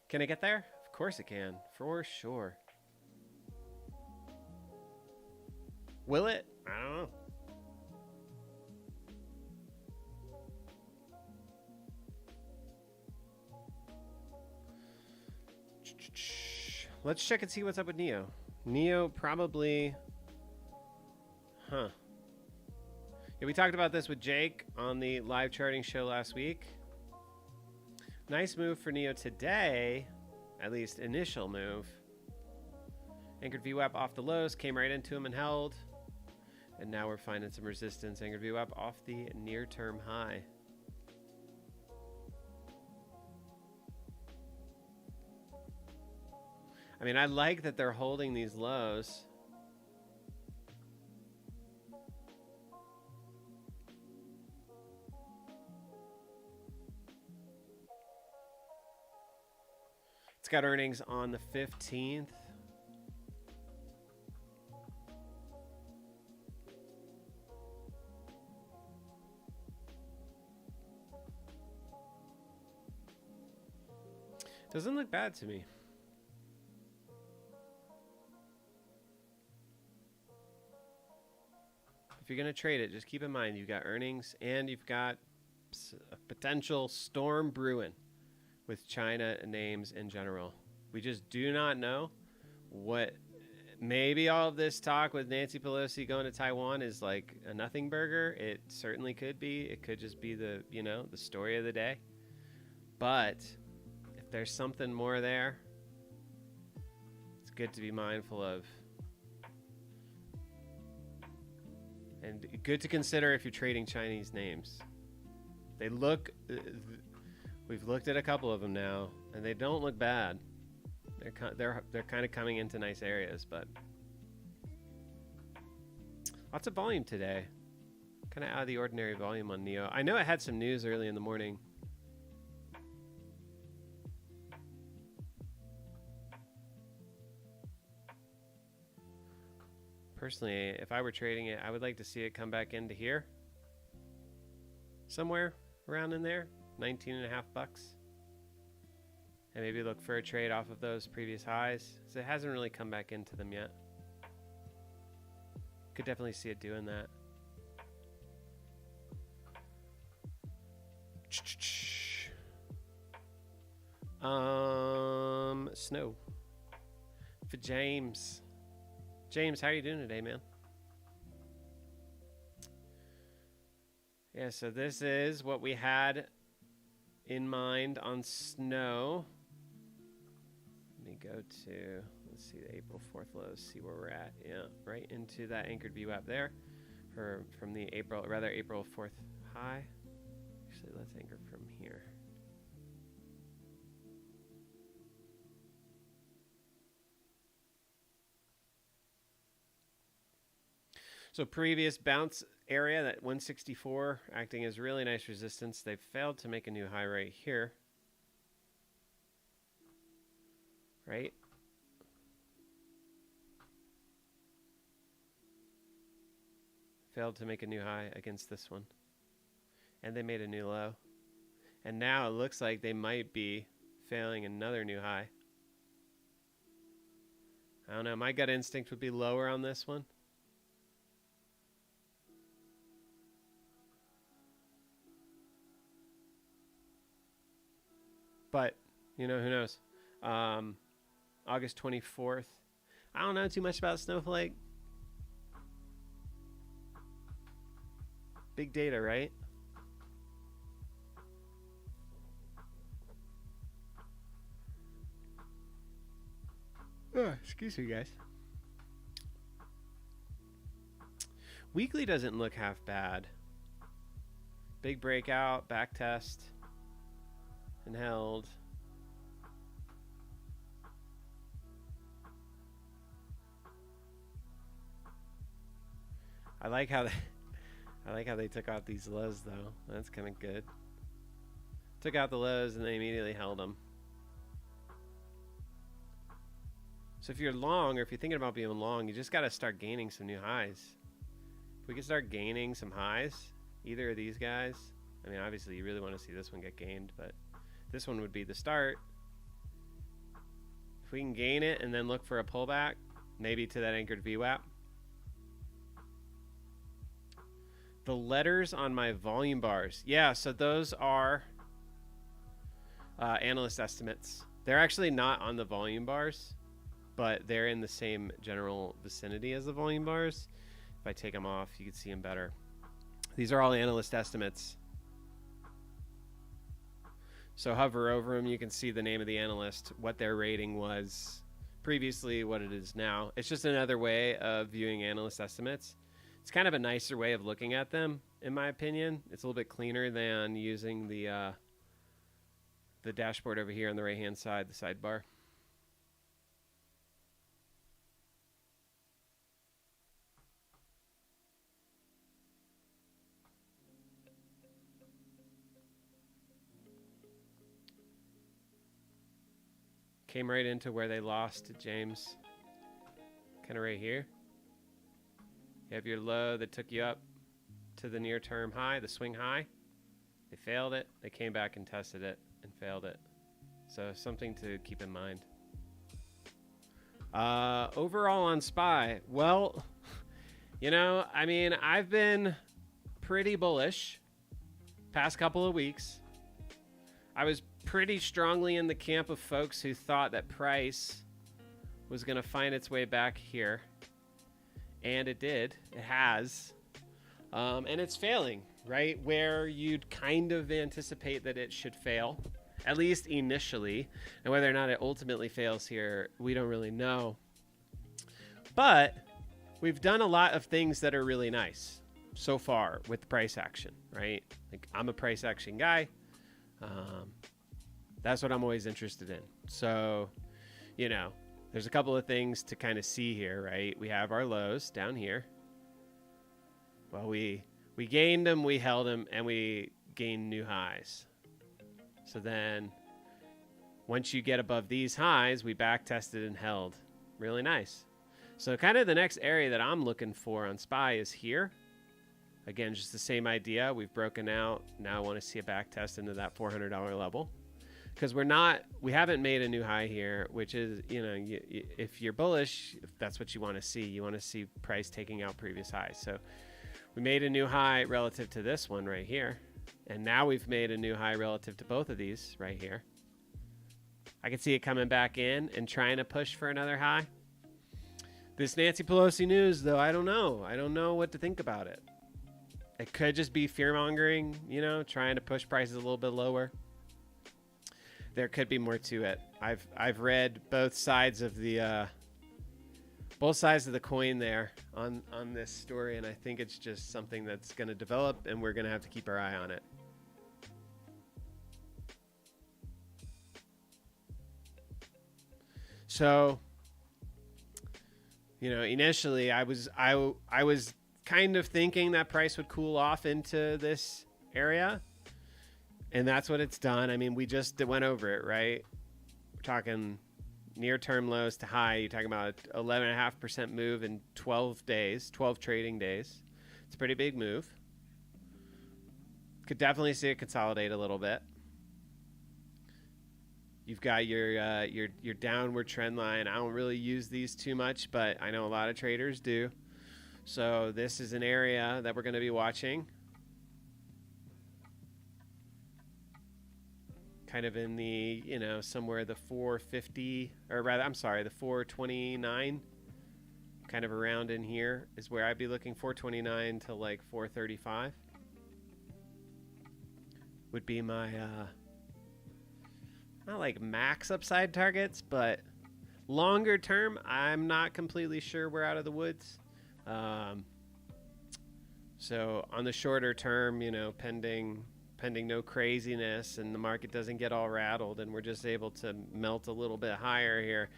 Can it get there? Of course it can, for sure. Will it? I don't know. Let's check and see what's up with Neo. Neo probably... Huh. Yeah, we talked about this with Jake on the live charting show last week. Nice move for Neo today. At least initial move. Anchored VWAP off the lows, came right into him and held. And now we're finding some resistance. Anchored VWAP off the near-term high. I mean, I like that they're holding these lows. It's got earnings on the 15th. Doesn't look bad to me. If you're going to trade it, just keep in mind you've got earnings and you've got a potential storm brewing with China names in general. We just do not know what... Maybe all of this talk with Nancy Pelosi going to Taiwan is like a nothing burger. It certainly could be. It could just be the, you know, the story of the day. But if there's something more there, it's good to be mindful of. And good to consider if you're trading Chinese names. They look... We've looked at a couple of them now, and they don't look bad. They're kind of coming into nice areas, but lots of volume today. Kind of out of the ordinary volume on Neo. I know it had some news early in the morning. Personally, if I were trading it, I would like to see it come back into here. Somewhere around in there. 19.5 bucks. And maybe look for a trade off of those previous highs. So it hasn't really come back into them yet. Could definitely see it doing that. Snow. For James. James, how are you doing today, man? Yeah, so this is what we had in mind on Snow. Let me go to, let's see, the April 4th lows, see where we're at. Yeah, right into that anchored view up there from the April 4th high. Actually, let's anchor from here. So previous bounce area, that 164, acting as really nice resistance. They've failed to make a new high right here. Right? Failed to make a new high against this one. And they made a new low. And now it looks like they might be failing another new high. I don't know. My gut instinct would be lower on this one. But, you know, who knows? August 24th. I don't know too much about Snowflake. Big data, right? Oh, excuse me, guys. Weekly doesn't look half bad. Big breakout, back test, and held. I like how they took out these lows though. That's kind of good. Took out the lows and they immediately held them. So if you're long, or if you're thinking about being long, you just got to start gaining some new highs. If we can start gaining some highs, either of these guys, I mean, obviously you really want to see this one get gained, but this one would be the start. If we can gain it and then look for a pullback, maybe to that anchored VWAP. The letters on my volume bars. Yeah, so those are analyst estimates. They're actually not on the volume bars, but they're in the same general vicinity as the volume bars. If I take them off, you can see them better. These are all analyst estimates. So hover over them, you can see the name of the analyst, what their rating was previously, what it is now. It's just another way of viewing analyst estimates. It's kind of a nicer way of looking at them, in my opinion. It's a little bit cleaner than using the dashboard over here on the right-hand side, the sidebar. Came right into where they lost to James. Kind of right here. You have your low that took you up to the near-term high, the swing high. They failed it. They came back and tested it and failed it. So something to keep in mind. Overall on SPY, well, you know, I mean, I've been pretty bullish past couple of weeks. I was pretty strongly in the camp of folks who thought that price was going to find its way back here. And it did. It has. And it's failing, right? Where you'd kind of anticipate that it should fail, at least initially. And whether or not it ultimately fails here, we don't really know. But we've done a lot of things that are really nice so far with the price action, right? Like, I'm a price action guy. That's what I'm always interested in. So, you know, there's a couple of things to kind of see here, right? We have our lows down here. Well, we gained them, we held them, and we gained new highs. So then once you get above these highs, we back tested and held. Really nice. So kind of the next area that I'm looking for on SPY is here. Again, just the same idea. We've broken out. Now I want to see a back test into that $400 level. Because we haven't made a new high here, which is, you know, if you're bullish, if that's what you want to see price taking out previous highs. So we made a new high relative to this one right here. And now we've made a new high relative to both of these right here. I could see it coming back in and trying to push for another high. This Nancy Pelosi news, though, I don't know. I don't know what to think about it. It could just be fear-mongering, you know, trying to push prices a little bit lower. There could be more to it. I've read both sides of the coin there on this story, and I think it's just something that's going to develop, and we're going to have to keep our eye on it. So, you know, initially I was kind of thinking that price would cool off into this area, and that's what it's done. I mean, we just went over it, right? We're talking near-term lows to high. You're talking about 11.5% move in 12 days, 12 trading days. It's a pretty big move. Could definitely see it consolidate a little bit. You've got your downward trend line. I don't really use these too much, but I know a lot of traders do. So this is an area that we're going to be watching. Kind of in the, you know, somewhere the 450, or rather, I'm sorry, the 429, kind of around in here is where I'd be looking. 429 to like 435 would be my, not like max upside targets, but longer term, I'm not completely sure we're out of the woods. So on the shorter term, you know, pending no craziness and the market doesn't get all rattled and we're just able to melt a little bit higher here.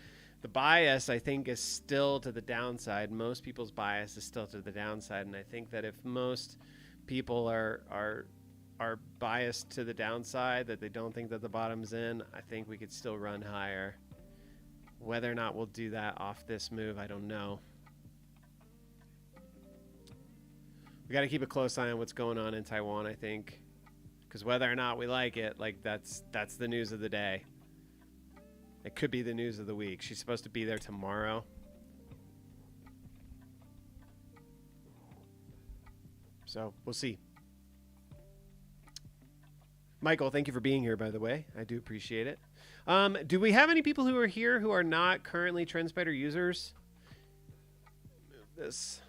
The bias, I think, is still to the downside. Most people's bias is still to the downside, and I think that if most people are biased to the downside, that they don't think that the bottom's in, I think we could still run higher. Whether or not we'll do that off this move, I don't know. We got to keep a close eye on what's going on in Taiwan, I think. Because whether or not we like it, like that's the news of the day. It could be the news of the week. She's supposed to be there tomorrow. So we'll see. Michael, thank you for being here, by the way. I do appreciate it. Do we have any people who are here who are not currently TrendSpider users? Move this.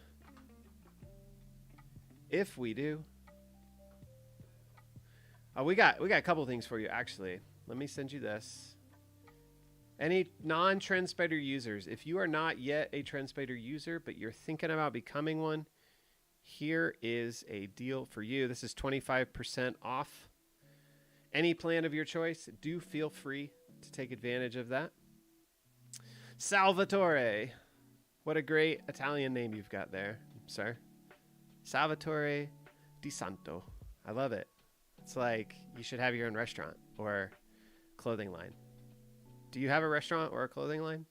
If we do. We got a couple things for you, actually. Let me send you this. Any non-TrendSpider users, if you are not yet a TrendSpider user, but you're thinking about becoming one, here is a deal for you. This is 25% off. Any plan of your choice, do feel free to take advantage of that. Salvatore. What a great Italian name you've got there, sir. Salvatore Di Santo. I love it. It's like you should have your own restaurant or clothing line. Do you have a restaurant or a clothing line?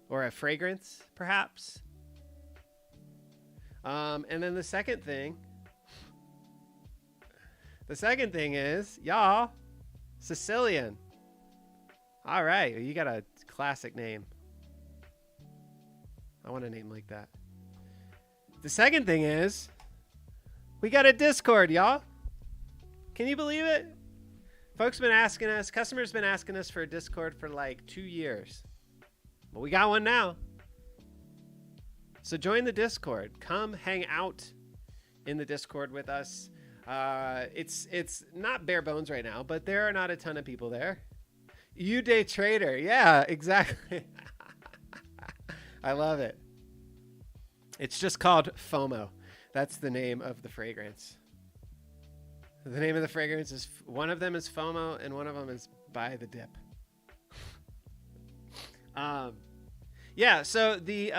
Or a fragrance, perhaps? And then the second thing is, y'all, Sicilian. All right, you got a classic name. I want a name like that. The second thing is, we got a Discord, y'all. Can you believe it? Folks been asking us, customers been asking us for a Discord for like 2 years. But we got one now. So join the Discord. Come hang out in the Discord with us. It's not bare bones right now, but there are not a ton of people there. You day trader. Yeah, exactly. I love it. It's just called FOMO. That's the name of the fragrance. The name of the fragrance is, one of them is FOMO and one of them is Buy the Dip. Yeah, so the,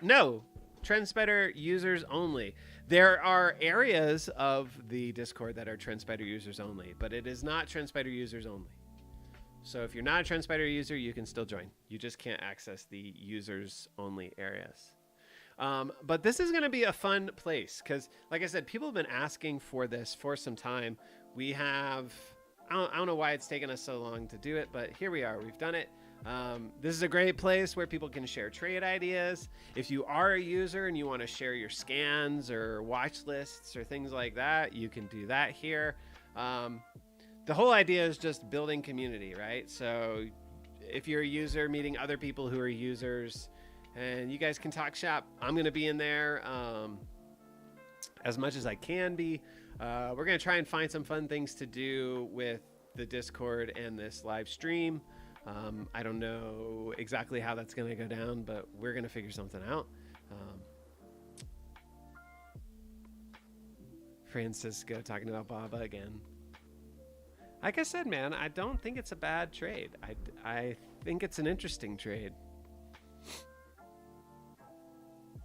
no, TrendSpider users only. There are areas of the Discord that are TrendSpider users only, but it is not TrendSpider users only. So if you're not a TrendSpider user, you can still join. You just can't access the users only areas. But this is going to be a fun place because, like I said, people have been asking for this for some time. We have, I don't know why it's taken us so long to do it, but here we are. We've done it. This is a great place where people can share trade ideas. If you are a user and you want to share your scans or watch lists or things like that, you can do that here. the whole idea is just building community, right? So if you're a user, meeting other people who are users, and you guys can talk shop. I'm going to be in there as much as I can be. We're going to try and find some fun things to do with the Discord and this live stream. I don't know exactly how that's going to go down, but we're going to figure something out. Francisco talking about Baba again. Like I said, man, I don't think it's a bad trade. I think it's an interesting trade.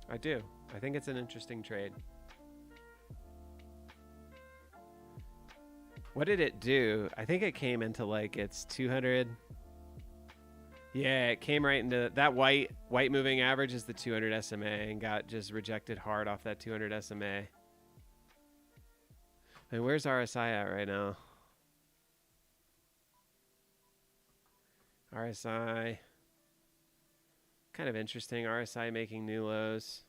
I do. I think it's an interesting trade. What did it do? I think it came into like its 200. Yeah, it came right into that white moving average is the 200 SMA and got just rejected hard off that 200 SMA. And where's RSI at right now? RSI. Kind of interesting. RSI making new lows.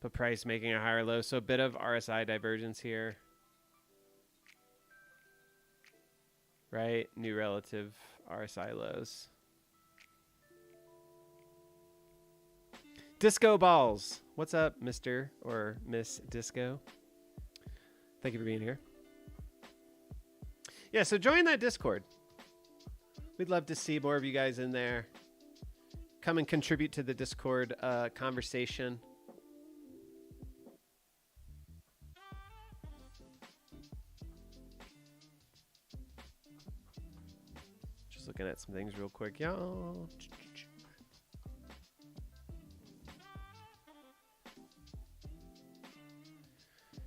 But price making a higher low. So a bit of RSI divergence here. Right? New relative RSI lows. Disco balls. What's up, Mr. or Miss Disco? Thank you for being here. Yeah, so join that Discord. We'd love to see more of you guys in there. Come and contribute to the Discord conversation. Just looking at some things real quick, y'all.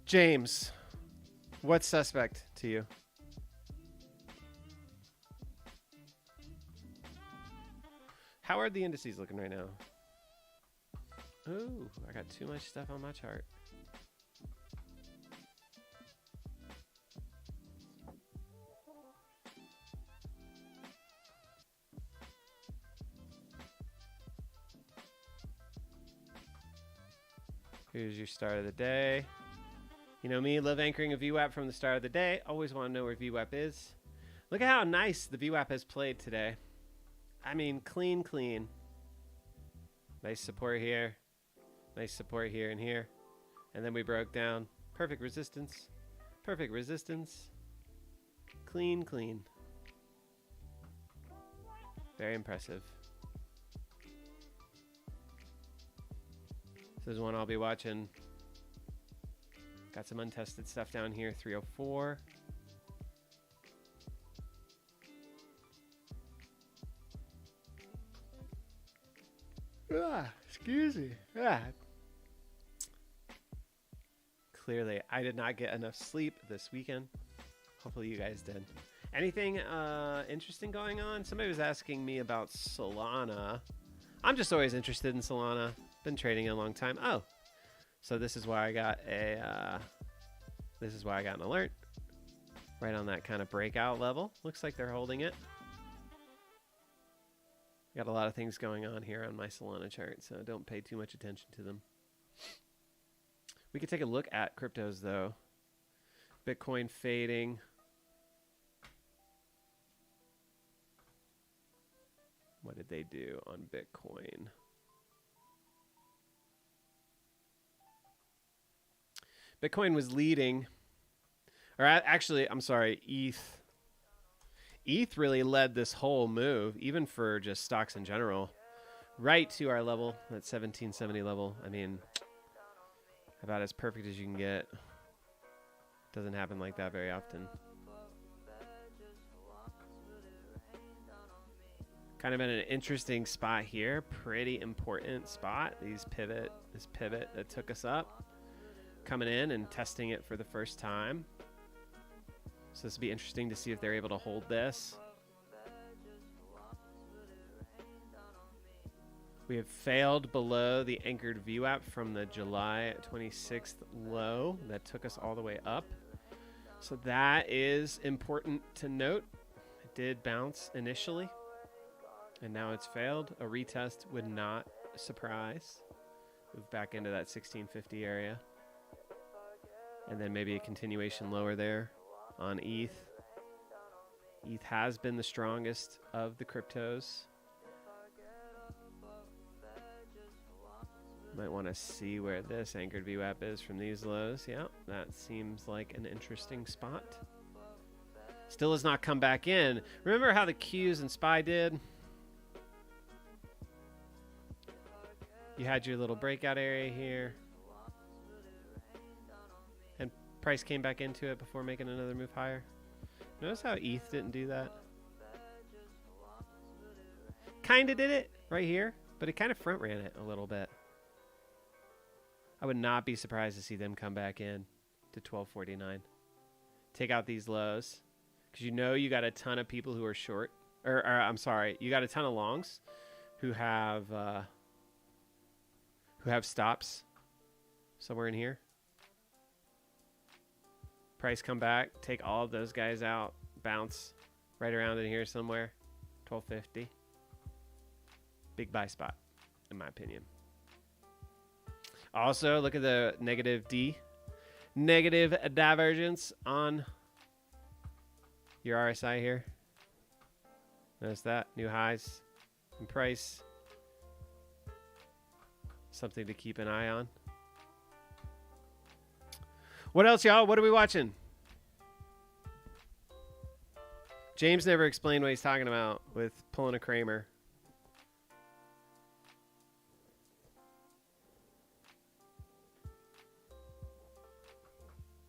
James, what's suspect to you? How are the indices looking right now? Ooh, I got too much stuff on my chart. Here's your start of the day. You know me, love anchoring a VWAP from the start of the day. Always want to know where VWAP is. Look at how nice the VWAP has played today. I mean, clean. Nice support here. Nice support here and here. And then we broke down. Perfect resistance. Perfect resistance. Clean. Very impressive. This is one I'll be watching. Got some untested stuff down here. 304. Excuse me. Clearly, I did not get enough sleep this weekend. Hopefully you guys did. Anything interesting going on? Somebody was asking me about Solana. I'm just always interested in Solana. Been trading a long time. Oh, so this is why I got an alert right on that kind of breakout level. Looks like they're holding it. Got a lot of things going on here on my Solana chart, so don't pay too much attention to them. We could take a look at cryptos, though. Bitcoin fading. What did they do on Bitcoin? Bitcoin was leading. Or actually, I'm sorry, ETH. ETH really led this whole move, even for just stocks in general, right to our level, that 1770 level. I mean, about as perfect as you can get. Doesn't happen like that very often. Kind of in an interesting spot here. Pretty important spot. This pivot that took us up. Coming in and testing it for the first time. So this will be interesting to see if they're able to hold this. We have failed below the anchored VWAP from the July 26th low that took us all the way up. So that is important to note. It did bounce initially, and now it's failed. A retest would not surprise. Move back into that 1650 area. And then maybe a continuation lower there. on ETH. ETH has been the strongest of the cryptos. Might want to see where this anchored VWAP is from these lows. Yeah, that seems like an interesting spot. Still has not come back in. Remember how the Qs and SPY did? You had your little breakout area here. And price came back into it before making another move higher. Notice how ETH didn't do that? Kind of did it right here, but it kind of front ran it a little bit. I would not be surprised to see them come back in to 1249. Take out these lows. Because you know you got a ton of people who are short. Or I'm sorry, you got a ton of longs who have stops somewhere in here. Price come back, take all of those guys out, bounce right around in here somewhere. 1250. Big buy spot, in my opinion. Also, look at the negative divergence on your RSI here. Notice that. New highs in price. Something to keep an eye on. What else, y'all? What are we watching? James never explained what he's talking about with pulling a Kramer.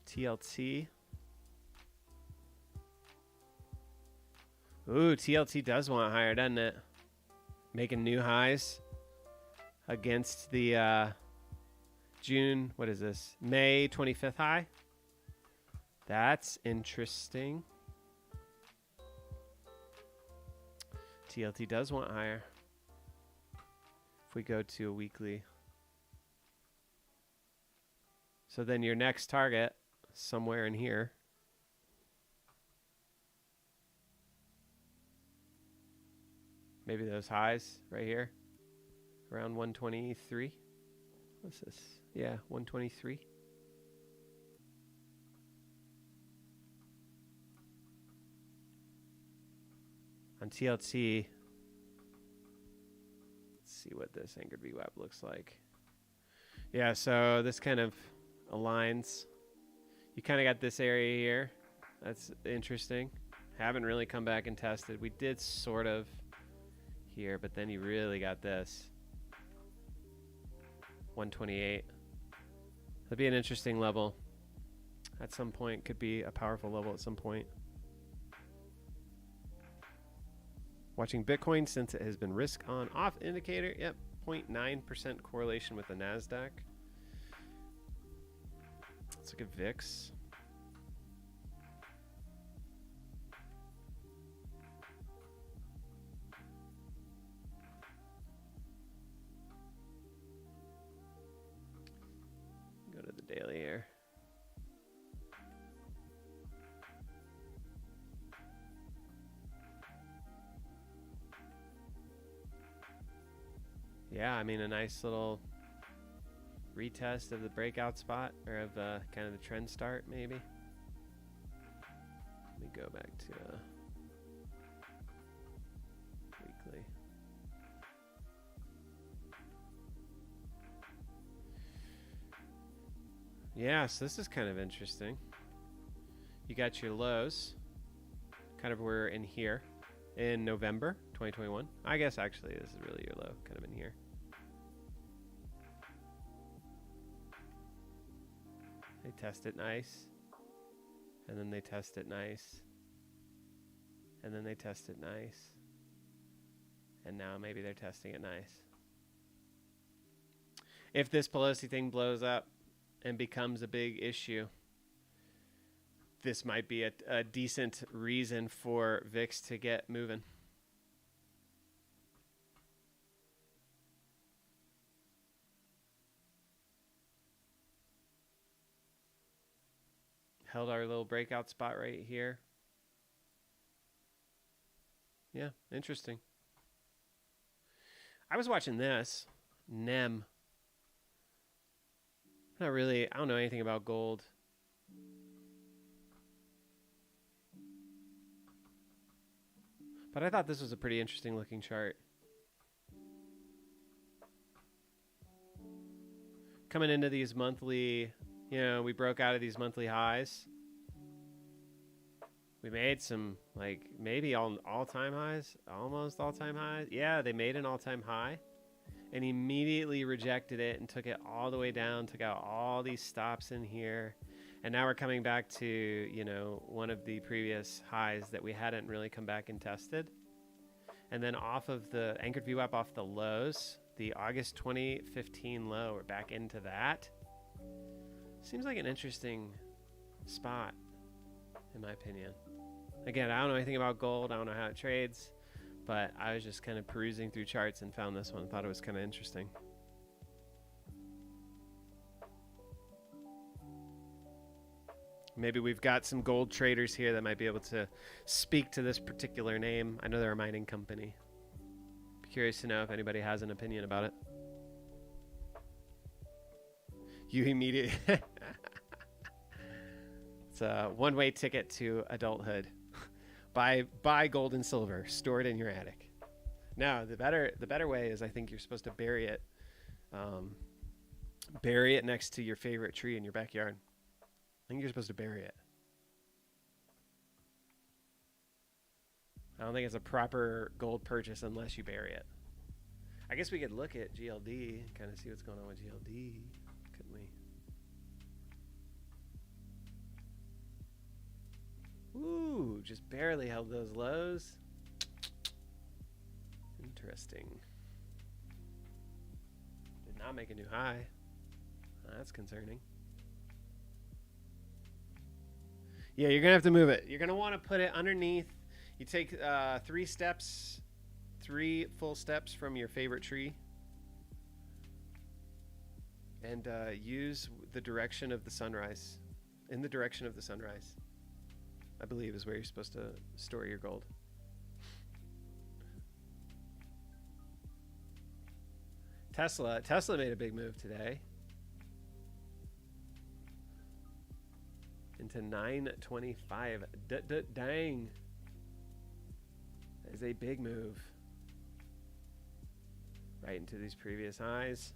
TLT. Ooh, TLT does want higher, doesn't it? Making new highs against the June, what is this? May 25th high. That's interesting. TLT does want higher. If we go to a weekly. So then your next target, somewhere in here. Maybe those highs right here. Around 123. What's this? Yeah, 123. On TLT, let's see what this anchored VWAP looks like. Yeah, so this kind of aligns. You kind of got this area here. That's interesting. Haven't really come back and tested. We did sort of here, but then you really got this. 128. That'd be an interesting level. At some point, could be a powerful level at some point. Watching Bitcoin since it has been risk on off indicator. Yep, 0.9% correlation with the NASDAQ. Let's look at VIX. Go to the daily here. Yeah, I mean, a nice little retest of the breakout spot, or of kind of the trend start, maybe. Let me go back to weekly. Yeah, so this is kind of interesting. You got your lows, kind of were in here in November 2021. I guess actually this is really your low, kind of in here. They test it nice, and then they test it nice, and then they test it nice, and now maybe they're testing it nice. If this Pelosi thing blows up and becomes a big issue, this might be a decent reason for VIX to get moving. Held our little breakout spot right here. Yeah, interesting. I was watching this, NEM. Not really, I don't know anything about gold. But I thought this was a pretty interesting looking chart. Coming into these monthly, you know, we broke out of these monthly highs. We made some, like, maybe all-time highs, almost all-time highs. Yeah, they made an all-time high and immediately rejected it and took it all the way down, took out all these stops in here. And now we're coming back to, you know, one of the previous highs that we hadn't really come back and tested. And then off of the anchored VWAP off the lows, the August 2015 low, we're back into that. Seems like an interesting spot, in my opinion. Again, I don't know anything about gold. I don't know how it trades, but I was just kind of perusing through charts and found this one. Thought it was kind of interesting. Maybe we've got some gold traders here that might be able to speak to this particular name. I know they're a mining company. Curious to know if anybody has an opinion about it. You immediately... It's a one-way ticket to adulthood. Buy gold and silver, store it in your attic. No, the better way is I think you're supposed to bury it. Bury it next to your favorite tree in your backyard. I think you're supposed to bury it. I don't think it's a proper gold purchase unless you bury it. I guess we could look at GLD and kind of see what's going on with GLD, couldn't we? Ooh, just barely held those lows. Interesting. Did not make a new high. That's concerning. Yeah, you're going to have to move it. You're going to want to put it underneath. You take 3 full steps from your favorite tree and use the direction of the sunrise. In the direction of the sunrise, I believe, is where you're supposed to store your gold. Tesla made a big move today into 925. Dang. That is a big move. Right into these previous highs.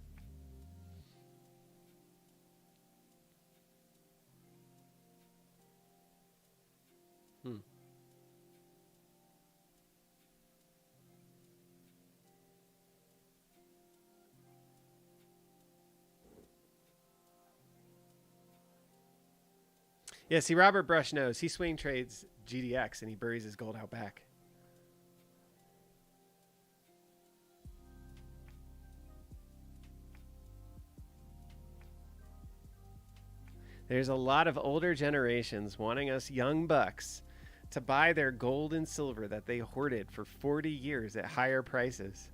Yeah, see, Robert Brush knows. He swing trades GDX and he buries his gold out back. There's a lot of older generations wanting us young bucks to buy their gold and silver that they hoarded for 40 years at higher prices.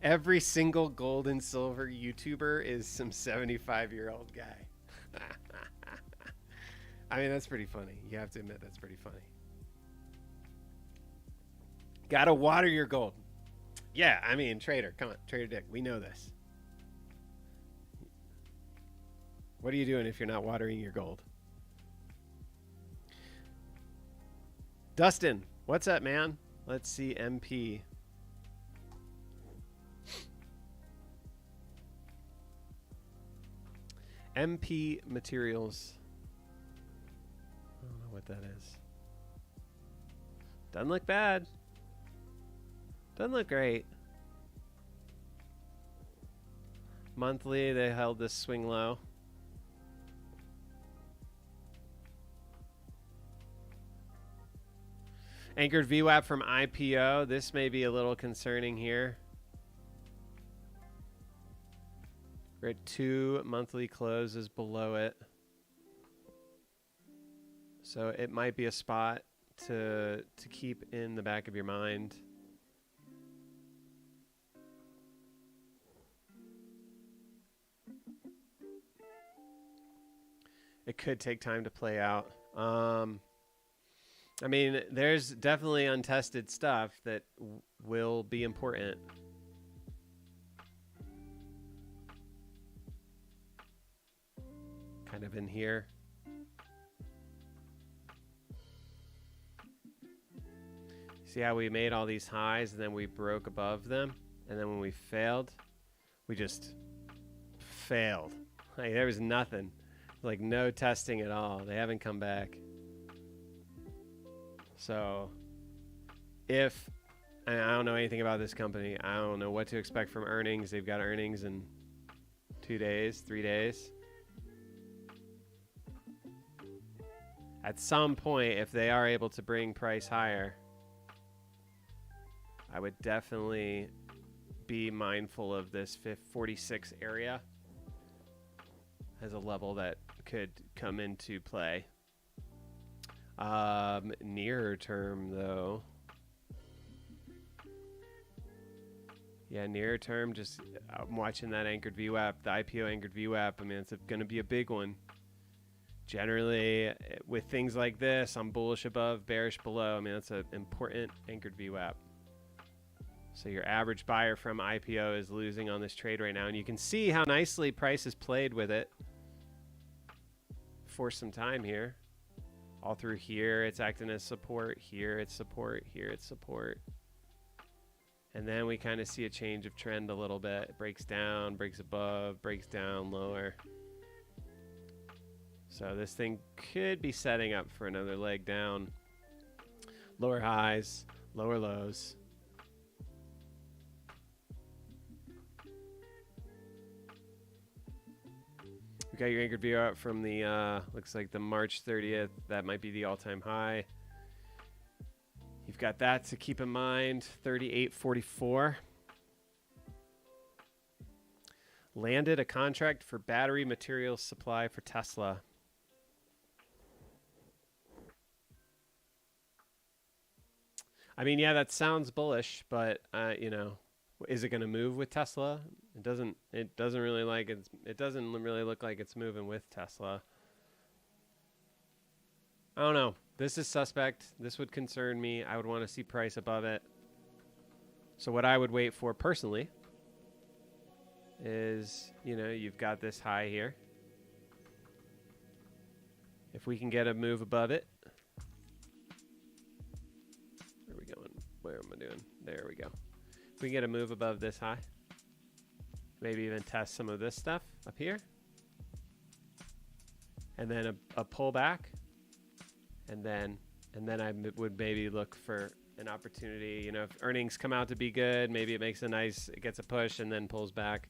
Every single gold and silver YouTuber is some 75-year-old guy. I mean, that's pretty funny. You have to admit that's pretty funny. Gotta water your gold. Yeah, I mean, trader. Come on, Trader Dick. We know this. What are you doing if you're not watering your gold? Dustin, what's up, man? Let's see MP. MP Materials. I don't know what that is. Doesn't look bad. Doesn't look great. Monthly, they held this swing low. Anchored VWAP from IPO. This may be a little concerning here. We're at 2 monthly closes below it. So it might be a spot to keep in the back of your mind. It could take time to play out. I mean, there's definitely untested stuff that will be important. Kind of in here. See how we made all these highs and then we broke above them? And then when we failed, we just failed. Like there was nothing. Like no testing at all. They haven't come back. So if, and I don't know anything about this company. I don't know what to expect from earnings. They've got earnings in 2 days, 3 days. At some point, if they are able to bring price higher, I would definitely be mindful of this 46 area as a level that could come into play. Nearer term, though. Yeah, nearer term, just I'm watching that anchored VWAP, the IPO anchored VWAP. I mean, it's going to be a big one. Generally, with things like this, I'm bullish above, bearish below. I mean, that's an important anchored VWAP. So your average buyer from IPO is losing on this trade right now. And you can see how nicely price has played with it for some time here. All through here, it's acting as support. Here, it's support. Here, it's support. And then we kind of see a change of trend a little bit. It breaks down, breaks above, breaks down, lower. So this thing could be setting up for another leg down. Lower highs, lower lows. We got your anchored view out from the, looks like the March 30th. That might be the all-time high. You've got that to keep in mind, 38.44. Landed a contract for battery materials supply for Tesla. I mean, yeah, that sounds bullish, but you know, is it going to move with Tesla? It doesn't really look like it's moving with Tesla. I don't know. This is suspect. This would concern me. I would want to see price above it. So what I would wait for personally is, you know, you've got this high here. If we can get a move above it. Where are we going? Where am I doing? There we go. If we can get a move above this high. Maybe even test some of this stuff up here. And then a pullback. And then I would maybe look for an opportunity. You know, if earnings come out to be good, maybe it makes it gets a push and then pulls back.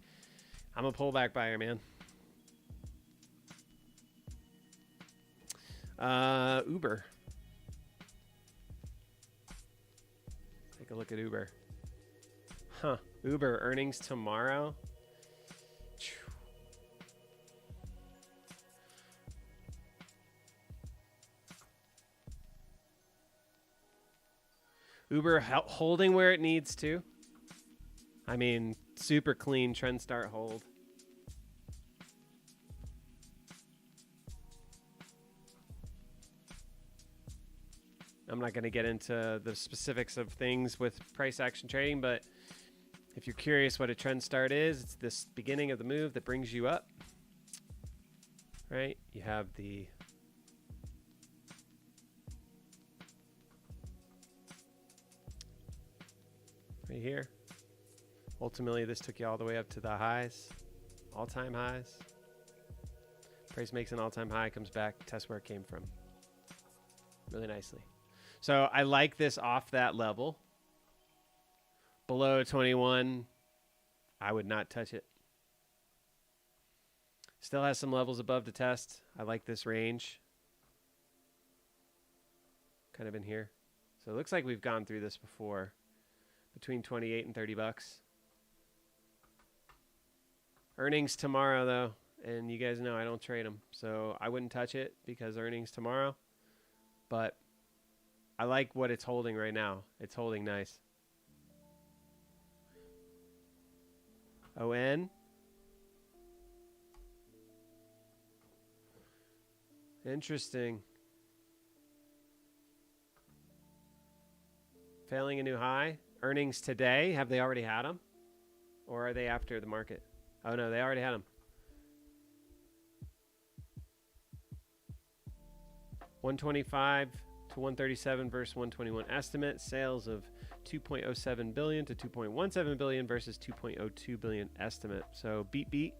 I'm a pullback buyer, man. Uber. Take a look at Uber. Huh. Uber earnings tomorrow. Uber holding where it needs to. I mean, super clean trend start hold. I'm not going to get into the specifics of things with price action trading, but if you're curious what a trend start is, it's this beginning of the move that brings you up. Right? You have the right here. Ultimately, this took you all the way up to the highs, all-time highs. Price makes an all-time high, comes back, tests where it came from. Really nicely. So I like this off that level. Below 21, I would not touch it. Still has some levels above to test. I like this range. Kind of in here. So it looks like we've gone through this before. Between 28 and 30 bucks. Earnings tomorrow, though. And you guys know I don't trade them. So I wouldn't touch it because earnings tomorrow. But I like what it's holding right now. It's holding nice. ON. Interesting. Failing a new high. Earnings today. Have they already had them? Or are they after the market? Oh, no, they already had them. 125.25. to 137 versus 121 estimate. Sales of 2.07 billion to 2.17 billion versus 2.02 billion estimate. So beat.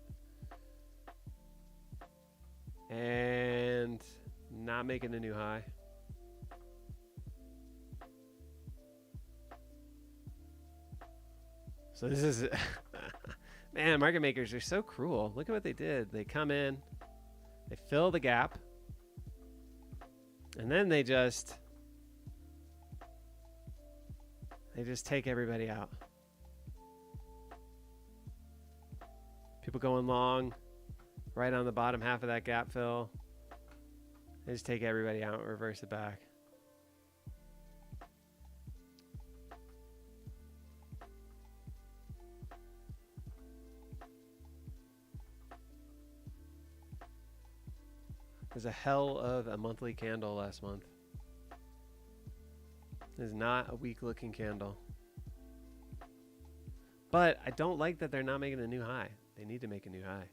And not making a new high. So this is, man, market makers are so cruel. Look at what they did. They come in, they fill the gap, and then they just take everybody out. People going long, right on the bottom half of that gap fill. They just take everybody out and reverse it back. It was a hell of a monthly candle last month. It is not a weak looking candle. But I don't like that they're not making a new high. They need to make a new high.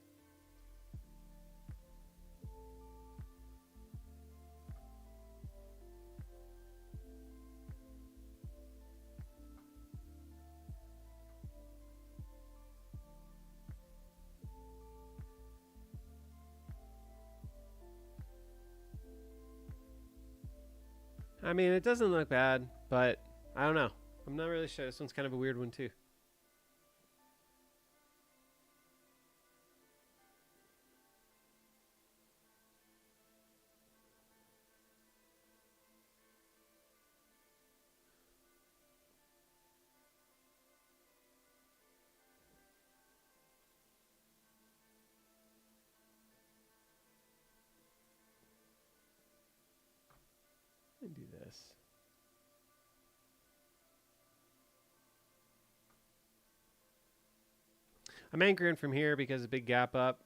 I mean, it doesn't look bad, but I don't know. I'm not really sure. This one's kind of a weird one too. Do this. I'm anchoring from here because a big gap up.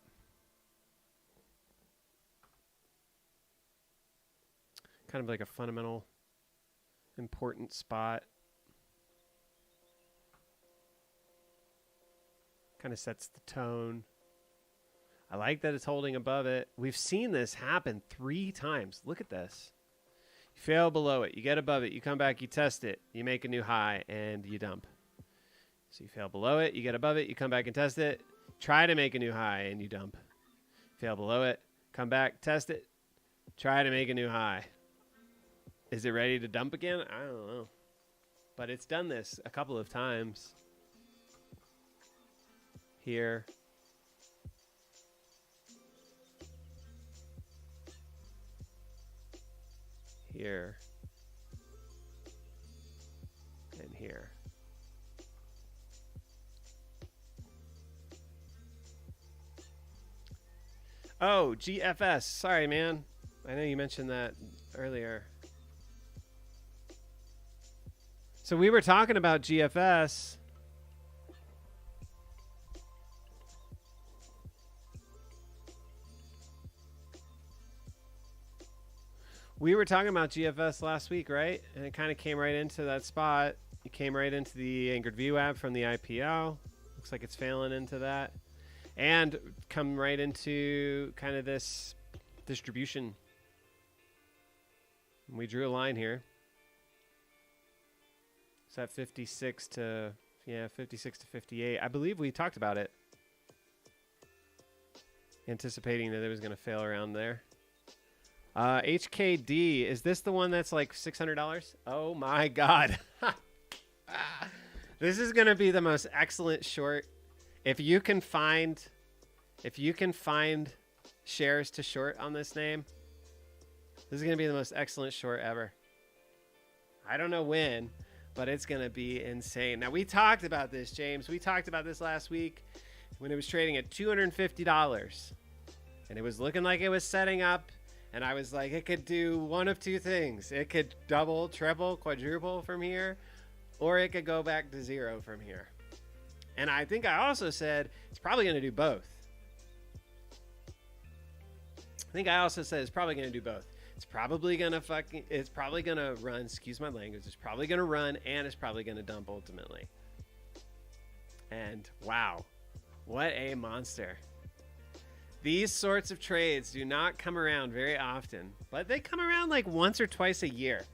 Kind of like a fundamental important spot. Kind of sets the tone. I like that it's holding above it. We've seen this happen 3 times. Look at this. You fail below it, you get above it, you come back, you test it, you make a new high, and you dump. So you fail below it, you get above it, you come back and test it, try to make a new high, and you dump. Fail below it, come back, test it, try to make a new high. Is it ready to dump again? I don't know. But it's done this a couple of times. Here. Here and here. Oh, GFS. Sorry, man. I know you mentioned that earlier. So we were talking about GFS. We were talking about GFS last week, right? And it kind of came right into that spot. It came right into the anchored view app from the IPO. Looks like it's failing into that. And come right into kind of this distribution. We drew a line here. It's at 56 to 58. I believe we talked about it. Anticipating that it was going to fail around there. HKD, is this the one that's like $600? Oh my God. This is going to be the most excellent short. If you can find shares to short on this name, this is going to be the most excellent short ever. I don't know when, but it's going to be insane. Now we talked about this, James. We talked about this last week when it was trading at $250 and it was looking like it was setting up. And I was like, it could do one of 2 things. It could double, triple, quadruple from here, or it could go back to 0 from here. And I think I also said it's probably going to do both. I think I also said it's probably going to do both. It's probably going to run, excuse my language, it's probably going to run, and it's probably going to dump ultimately. And wow, what a monster. These sorts of trades do not come around very often, but they come around like once or twice a year.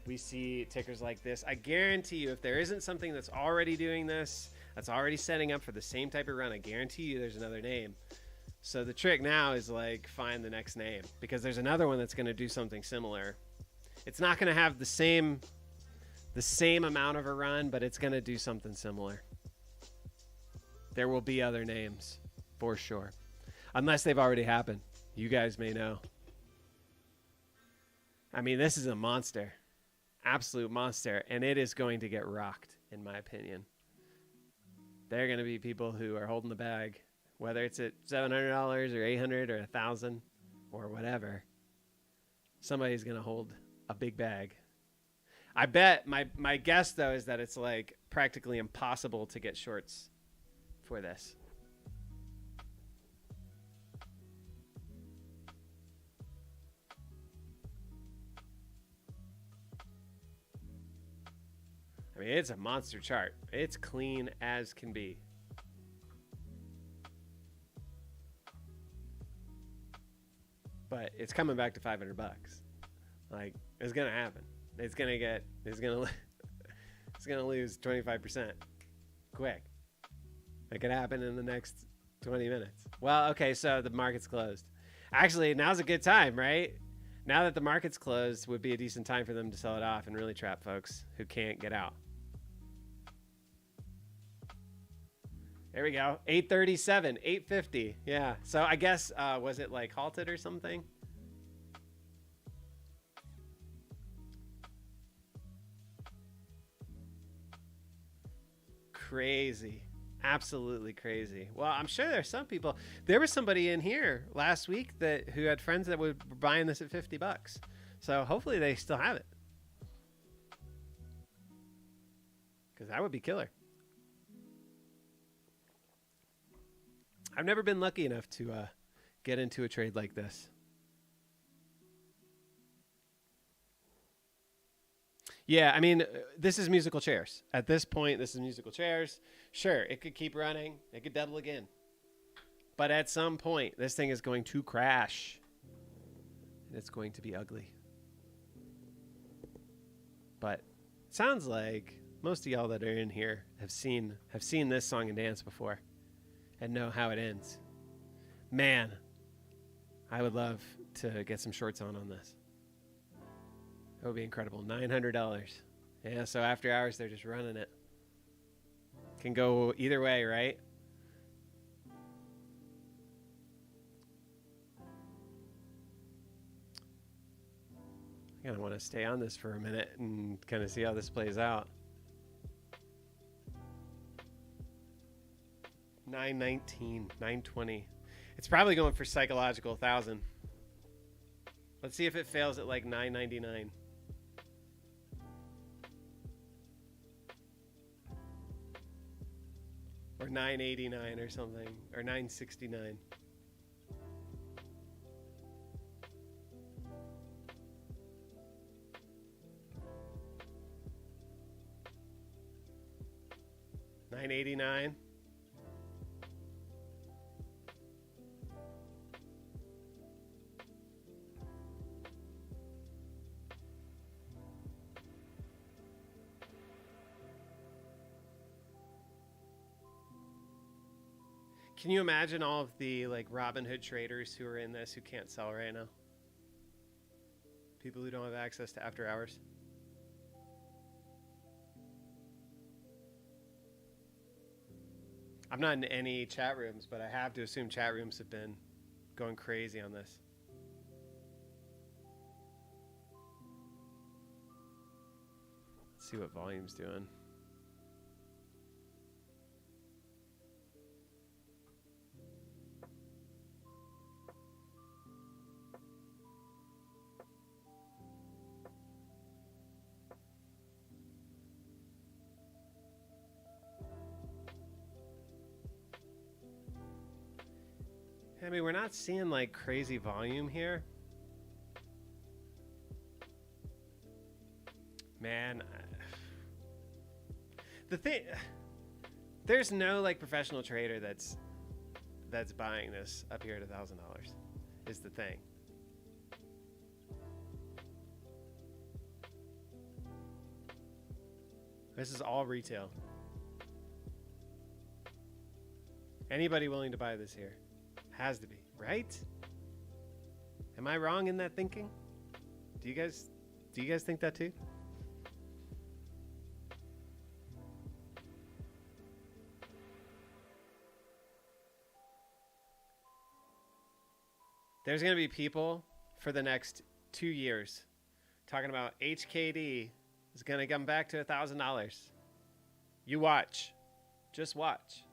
We see tickers like this. I guarantee you, if there isn't something that's already doing this, that's already setting up for the same type of run, I guarantee you there's another name. So the trick now is like find the next name, because there's another one that's going to do something similar. It's not going to have the same amount of a run, but it's going to do something similar. There will be other names for sure, unless they've already happened. You guys may know. I mean, this is a monster, absolute monster, and it is going to get rocked, in my opinion. There are going to be people who are holding the bag, whether it's at $700 or $800 or $1,000 or whatever. Somebody's going to hold a big bag. I bet my guess, though, is that it's like practically impossible to get shorts for this. I mean, it's a monster chart. It's clean as can be. But it's coming back to $500. Like, it's gonna happen. It's gonna lose 25% quick. It could happen in the next 20 minutes. Well, okay, so the market's closed. Actually, now's a good time, right? Now that the market's closed would be a decent time for them to sell it off and really trap folks who can't get out. There we go. 837, 850. Yeah. So I guess, was it like halted or something? Crazy. Absolutely crazy. Well, I'm sure there's some people. There was somebody in here last week who had friends that were buying this at $50. So hopefully they still have it, because that would be killer. I've never been lucky enough to get into a trade like this. Yeah, I mean, this is musical chairs. At this point, this is musical chairs. Sure, it could keep running. It could double again. But at some point, this thing is going to crash. And it's going to be ugly. But it sounds like most of y'all that are in here have seen this song and dance before and know how it ends. Man, I would love to get some shorts on this. That would be incredible. $900. Yeah, so after hours, they're just running it. Can go either way, right? I kind of want to stay on this for a minute and kind of see how this plays out. 919, 920. It's probably going for psychological 1,000. Let's see if it fails at like 999. Or 989 or something, or 969. $989. Can you imagine all of the like Robinhood traders who are in this who can't sell right now? People who don't have access to after hours. I'm not in any chat rooms, but I have to assume chat rooms have been going crazy on this. Let's see what volume's doing. I mean, we're not seeing like crazy volume here. Man, the thing, there's no like professional trader that's buying this up here at $1,000 is the thing. This is all retail. Anybody willing to buy this here? Has to be, right? Am I wrong in that thinking? Do you guys think that too? There's going to be people for the next 2 years talking about HKD is going to come back to $1,000. You watch. Just watch.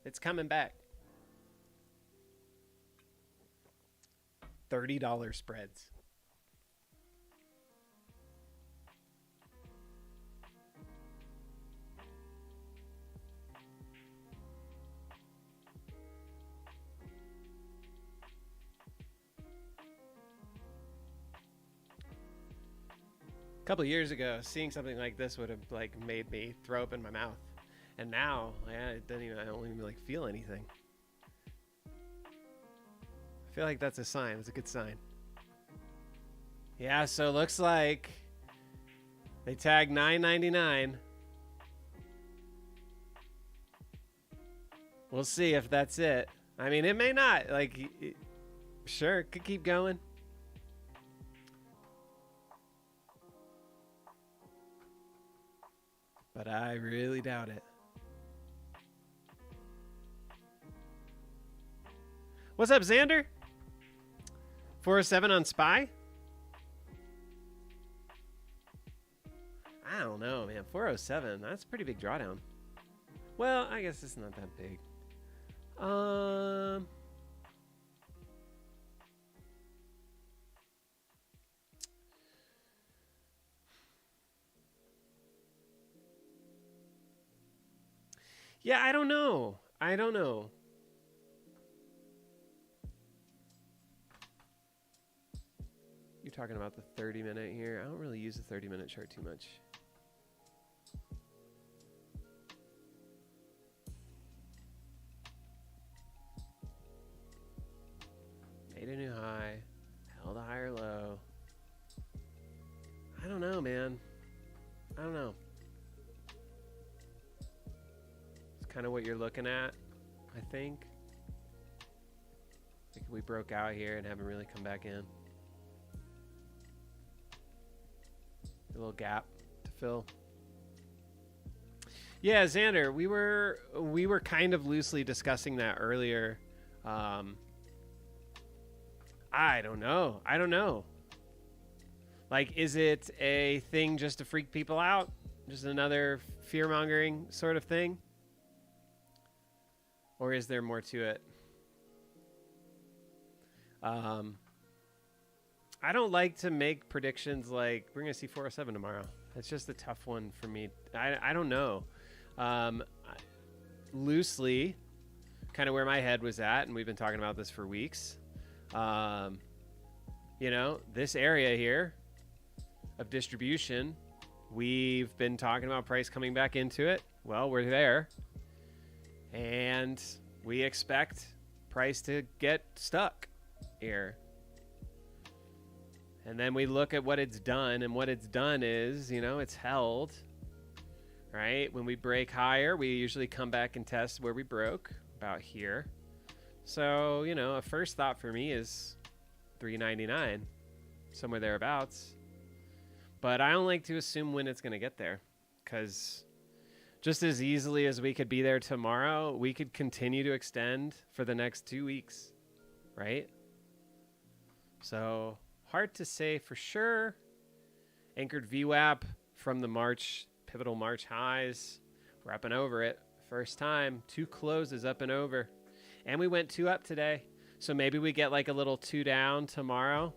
It's coming back. $30 spreads. A couple of years ago, seeing something like this would have like made me throw up in my mouth, and now I don't even like feel anything. I feel like that's a sign. It's a good sign. Yeah, so it looks like they tagged $9.99. We'll see if that's it. I mean, it may not. Like, sure, it could keep going. But I really doubt it. What's up, Xander? 407 on SPY? I don't know, man. 407, that's a pretty big drawdown. Well, I guess it's not that big. Yeah, I don't know. You're talking about the 30-minute here. I don't really use the 30-minute chart too much. Made a new high. Held a higher low. I don't know, man. I don't know. Kind of what you're looking at, I think. I think we broke out here and haven't really come back in. A little gap to fill. Yeah, Xander, we were kind of loosely discussing that earlier. I don't know. Like, is it a thing just to freak people out? Just another fear-mongering sort of thing? Or is there more to it? I don't like to make predictions like we're going to see 407 tomorrow. It's just a tough one for me. I don't know. Loosely, kind of where my head was at, and we've been talking about this for weeks. You know, this area here of distribution, we've been talking about price coming back into it. Well, we're there. And we expect price to get stuck here. And then we look at what it's done, and what it's done is, you know, it's held, right? When we break higher, we usually come back and test where we broke, about here. So, you know, a first thought for me is $3.99, somewhere thereabouts. But I don't like to assume when it's going to get there, because just as easily as we could be there tomorrow, we could continue to extend for the next 2 weeks, right? So hard to say for sure. Anchored VWAP from the March, pivotal March highs. We're up and over it. First time, 2 closes up and over. And we went 2 up today. So maybe we get like a little 2 down tomorrow.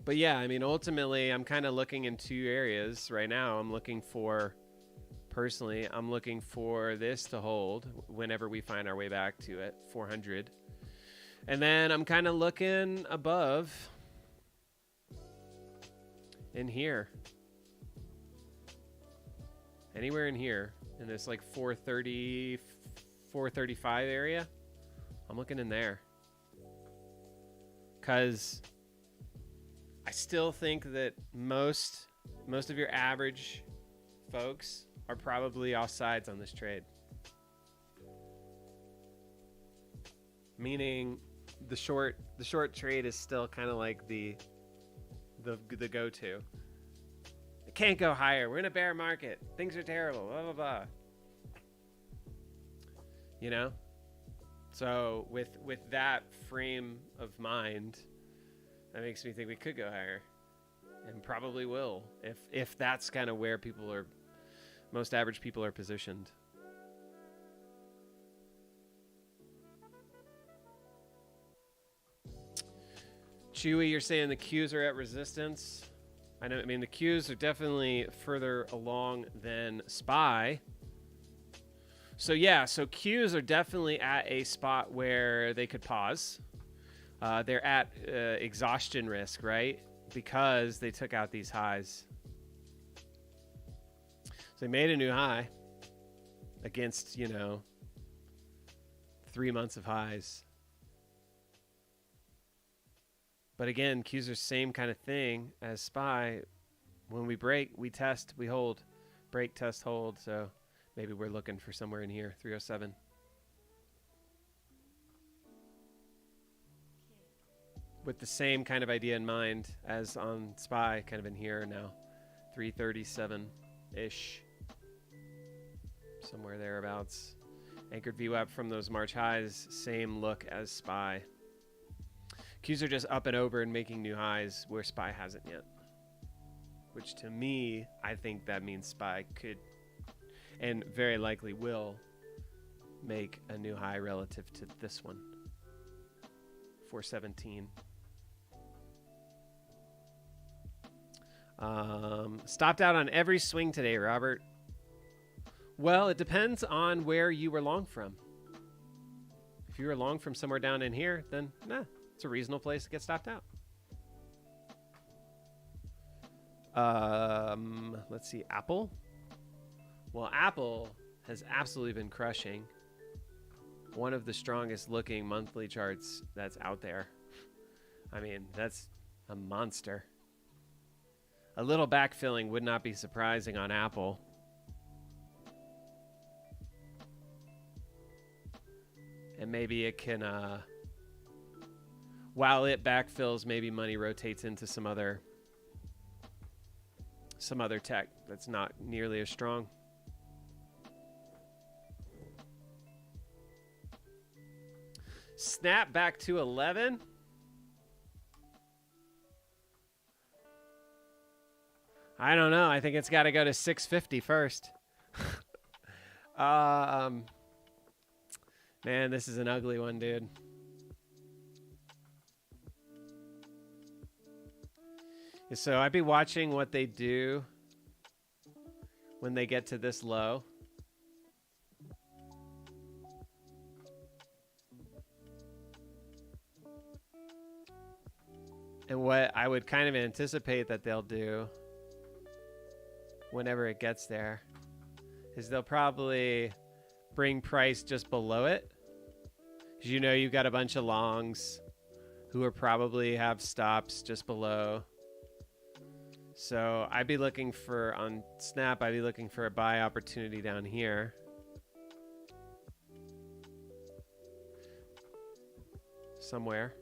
But yeah, I mean, ultimately, I'm kind of looking in 2 areas right now. I'm looking for this to hold whenever we find our way back to it, 400. And then I'm kind of looking above in here. Anywhere in here, in this like 430, 435 area, I'm looking in there. Because I still think that most of your average folks are probably offsides on this trade. Meaning the short trade is still kind of like the go-to. It can't go higher. We're in a bear market. Things are terrible. Blah blah blah. You know? So with that frame of mind, that makes me think we could go higher. And probably will, if that's kind of where most average people are positioned. Chewy, you're saying the Qs are at resistance. I mean, the Qs are definitely further along than SPY. So yeah, so Qs are definitely at a spot where they could pause. They're at exhaustion risk, right? Because they took out these highs. So they made a new high against, 3 months of highs. But again, Qs are same kind of thing as SPY. When we break, we test, we hold. Break, test, hold. So maybe we're looking for somewhere in here, 307. With the same kind of idea in mind as on SPY, kind of in here now, 337-ish, somewhere thereabouts. Anchored VWAP from those March highs, same look as SPY. Qs are just up and over and making new highs where SPY hasn't yet. Which to me, I think that means SPY could, and very likely will, make a new high relative to this one, 417. Stopped out on every swing today, Robert. Well, it depends on where you were long from. If you were long from somewhere down in here, then it's a reasonable place to get stopped out. Let's see, Apple. Well, Apple has absolutely been crushing. One of the strongest looking monthly charts that's out there. I mean, that's a monster. A little backfilling would not be surprising on Apple. And maybe it can, while it backfills, maybe money rotates into some other tech that's not nearly as strong. Snap back to 11. I don't know. I think it's got to go to 650 first. Man, this is an ugly one, dude. So I'd be watching what they do when they get to this low. And what I would kind of anticipate that they'll do whenever it gets there is they'll probably bring price just below it. Because you've got a bunch of longs who are probably have stops just below. So I'd be looking for, on Snap, I'd be looking for a buy opportunity down here. Somewhere.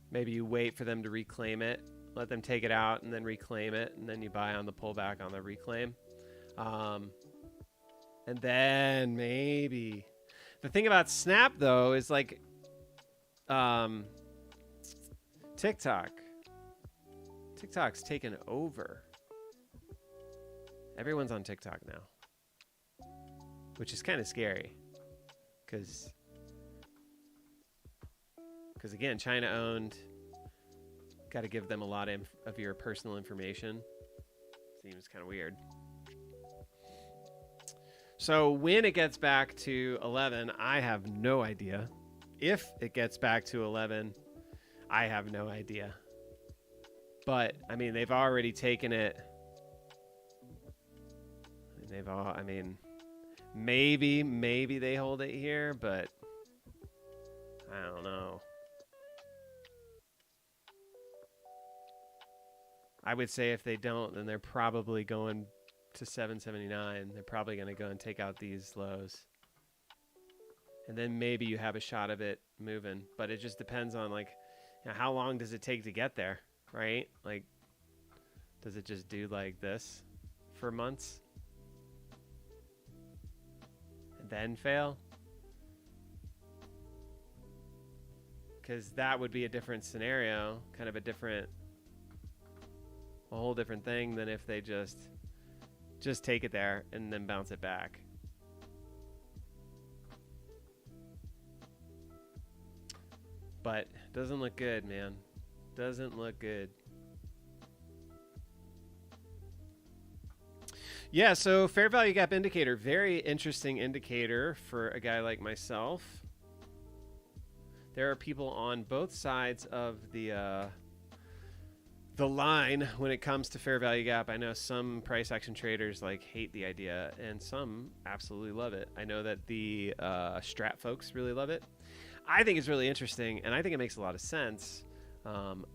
Maybe you wait for them to reclaim it, let them take it out and then reclaim it, and then you buy on the pullback on the reclaim. And then maybe. The thing about Snap, though, is like TikTok's taken over. Everyone's on TikTok now, which is kind of scary because again, China owned. Got to give them a lot of your personal information. Seems kind of weird. So when it gets back to 11, I have no idea. If it gets back to 11, I have no idea. But I mean, they've already taken it They've all, I mean, maybe they hold it here, but I don't know. I would say if they don't, then they're probably going to 779. They're probably going to go and take out these lows. And then maybe you have a shot of it moving. But it just depends on, like, you know, how long does it take to get there, right? Like, does it just do like this for months? And then fail? Because that would be a different scenario, kind of a whole different thing than if they just take it there and then bounce it back. But doesn't look good, man. Doesn't look good. Yeah, so fair value gap indicator, very interesting indicator for a guy like myself. There are people on both sides of the line when it comes to fair value gap. I know some price action traders like hate the idea, and some absolutely love it. I know that the strat folks really love it. I think it's really interesting, and I think it makes a lot of sense.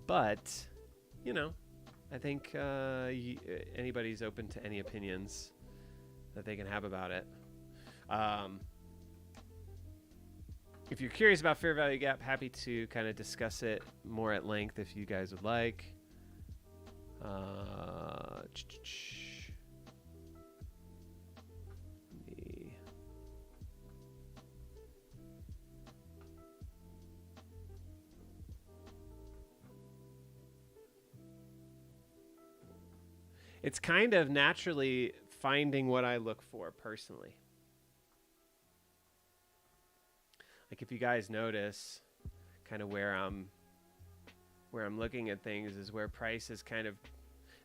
But, you know, I think anybody's open to any opinions that they can have about it. If you're curious about fair value gap, happy to kind of discuss it more at length if you guys would like. It's kind of naturally finding what I look for personally. Like if you guys notice, kind of where I'm looking at things is where price has kind of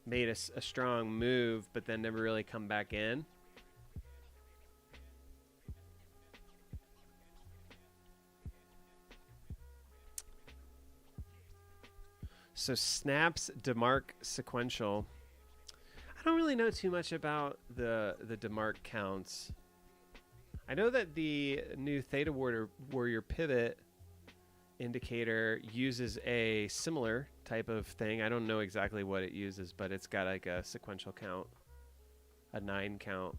made a strong move, but then never really come back in. So snaps demarc sequential. I don't really know too much about the demarc counts. I know that the new Theta Warrior pivot indicator uses a similar type of thing. I don't know exactly what it uses, but it's got like a sequential count, a 9 count.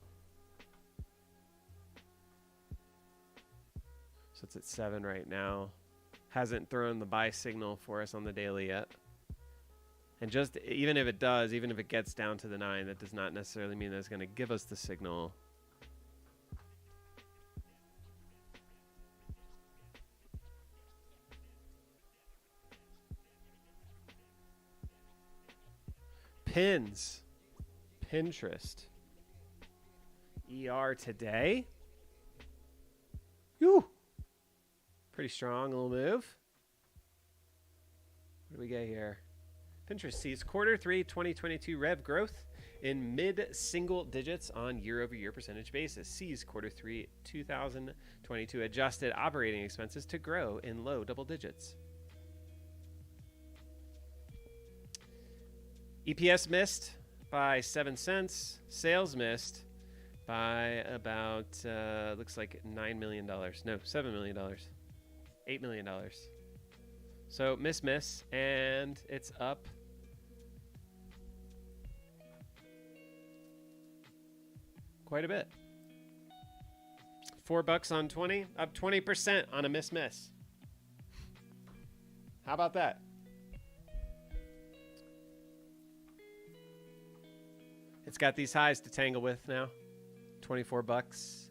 So it's at 7 right now. Hasn't thrown the buy signal for us on the daily yet. And just even if it does, even if it gets down to the 9, that does not necessarily mean that it's going to give us the signal. Pins. Pinterest. ER today. Whew. Pretty strong little move. What do we get here? Pinterest sees Q3 2022 rev growth in mid-single digits on year-over-year percentage basis. Sees Q3 2022 adjusted operating expenses to grow in low double digits. EPS missed by 7 cents. Sales missed by about, looks like $9 million. No, $7 million. $8 million. So miss, and it's up. Quite a bit. $4 on 20, up 20% on a miss. How about that? It's got these highs to tangle with now. $24.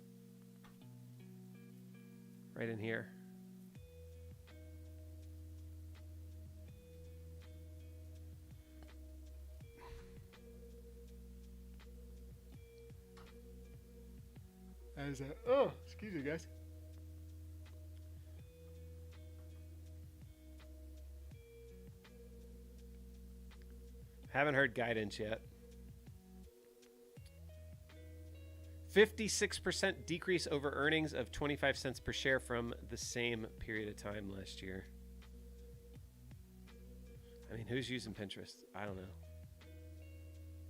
Right in here. As a, oh, excuse me, guys. Haven't heard guidance yet. 56% decrease over earnings of 25 cents per share from the same period of time last year. I mean, who's using Pinterest? I don't know.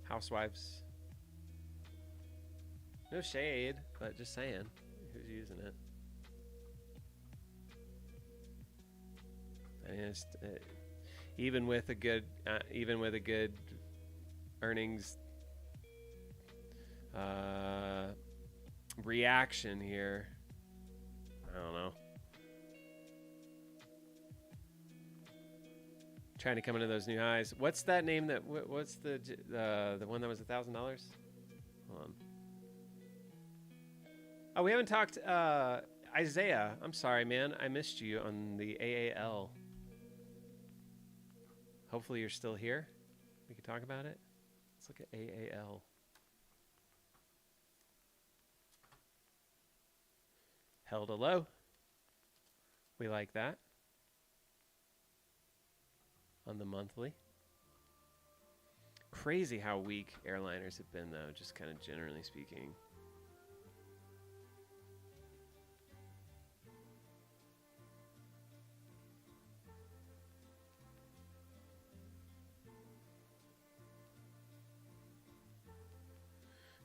Housewives. No shade, but just saying, who's using it? I mean, it's, even with a good earnings reaction here, I don't know. Trying to come into those new highs. What's that name? What's the one that was $1,000? Hold on. Oh, we haven't talked. Isaiah, I'm sorry, man. I missed you on the AAL. Hopefully you're still here. We can talk about it. Let's look at AAL. Held a low. We like that. On the monthly. Crazy how weak airliners have been, though, just kind of generally speaking.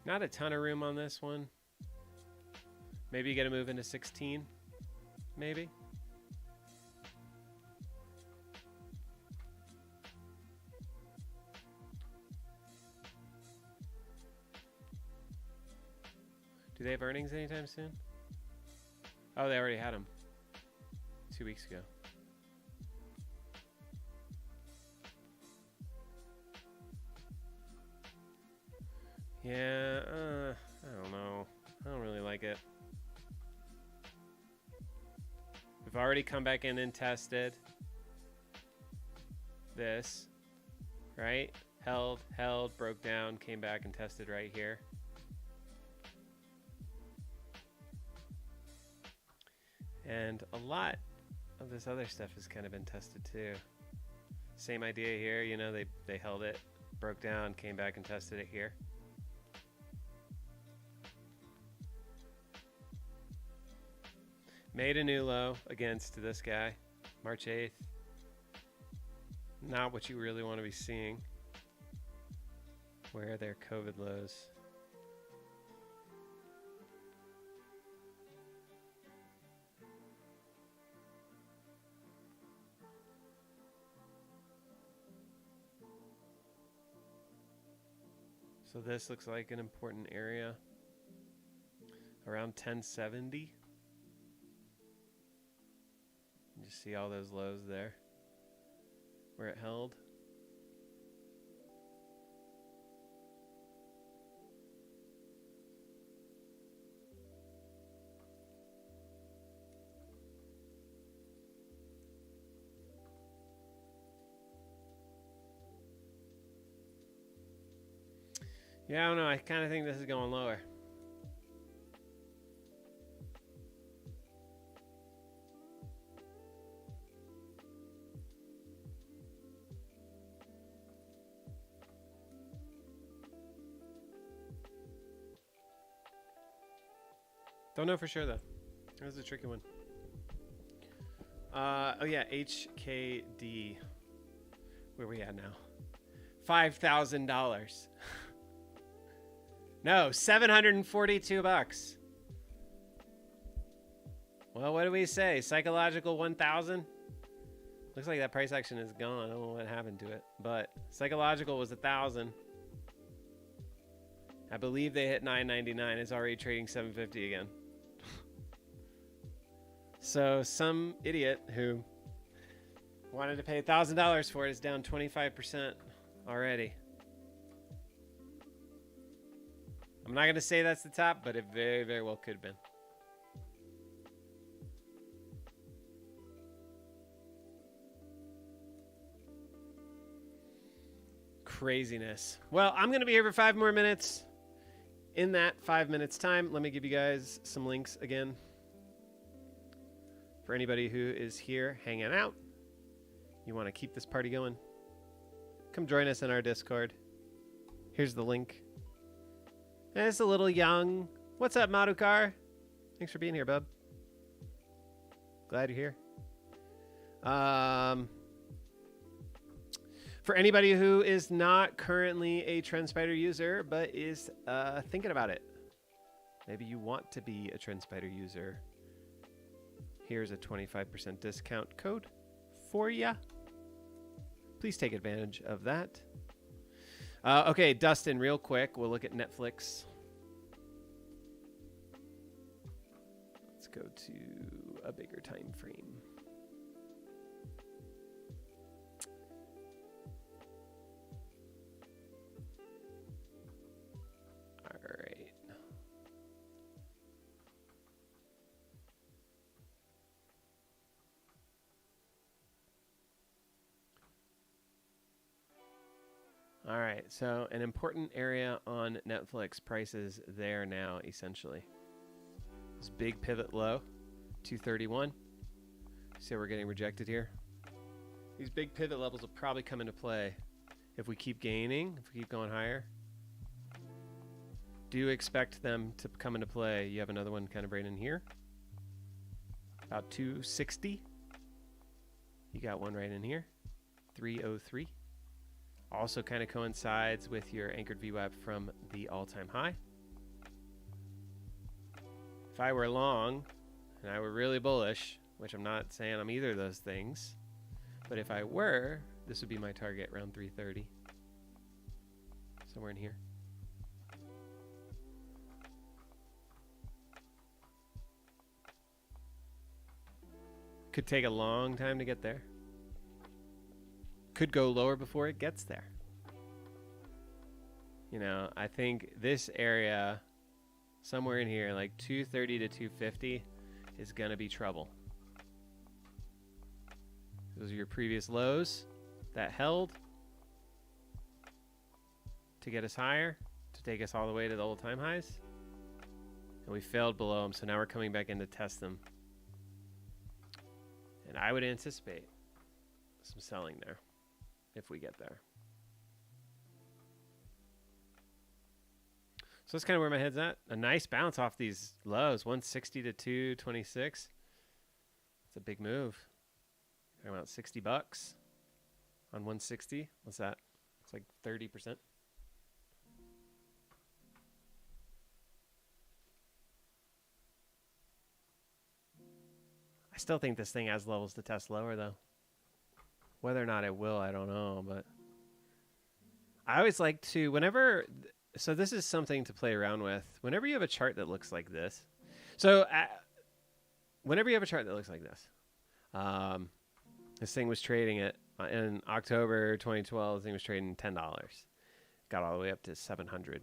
Not a ton of room on this one. Maybe you got to move into 16. Maybe. Do they have earnings anytime soon? Oh, they already had them 2 weeks ago. Yeah, I don't know. I don't really like it. We've already come back in and tested this, right? Held, broke down, came back and tested right here. And a lot of this other stuff has kind of been tested too. Same idea here, you know, they held it, broke down, came back and tested it here. Made a new low against this guy, March 8th. Not what you really want to be seeing. Where are their COVID lows? So this looks like an important area. Around 1070. You just see all those lows there where it held. Yeah, I don't know. I kind of think this is going lower. Don't know for sure, though. That was a tricky one. Oh, yeah, HKD. Where are we at now? $5,000. No, $742. Well, what do we say? Psychological 1,000? Looks like that price action is gone. I don't know what happened to it. But psychological was 1,000. I believe they hit $9.99. It's already trading $7.50 again. So some idiot who wanted to pay $1,000 for it is down 25% already. I'm not going to say that's the top, but it very, very well could have been. Craziness. Well, I'm going to be here for 5 more minutes. In that 5 minutes time, let me give you guys some links again. For anybody who is here hanging out, you want to keep this party going, come join us in our Discord. Here's the link. And it's a little young. What's up, Madukar? Thanks for being here, bub. Glad you're here. For anybody who is not currently a TrendSpider user, but is thinking about it, Maybe you want to be a TrendSpider user. Here's a 25% discount code for ya. Please take advantage of that. Okay, Dustin, real quick, we'll look at Netflix. Let's go to a bigger time frame. All right. All right, so an important area on Netflix prices there now, essentially. This big pivot low, 231. See how we're getting rejected here? These big pivot levels will probably come into play if we keep gaining, if we keep going higher. Do expect them to come into play. You have another one kind of right in here. About 260. You got one right in here, 303. Also kind of coincides with your anchored VWAP from the all-time high. If I were long and I were really bullish, which I'm not saying I'm either of those things, but if I were, this would be my target around 330. Somewhere in here. Could take a long time to get there. Could go lower before it gets there. You know, I think this area, somewhere in here, like 230 to 250 is going to be trouble. Those are your previous lows that held to get us higher, to take us all the way to the all-time highs. And we failed below them, so now we're coming back in to test them. And I would anticipate some selling there if we get there. So that's kind of where my head's at. A nice bounce off these lows, 160 to 226. It's a big move. Talking about $60 on 160. What's that? It's like 30%. I still think this thing has levels to test lower, though. Whether or not it will, I don't know. But I always like to, whenever, so this is something to play around with. Whenever you have a chart that looks like this. So whenever you have a chart that looks like this, this thing was trading it in October 2012. This thing was trading $10. Got all the way up to 700.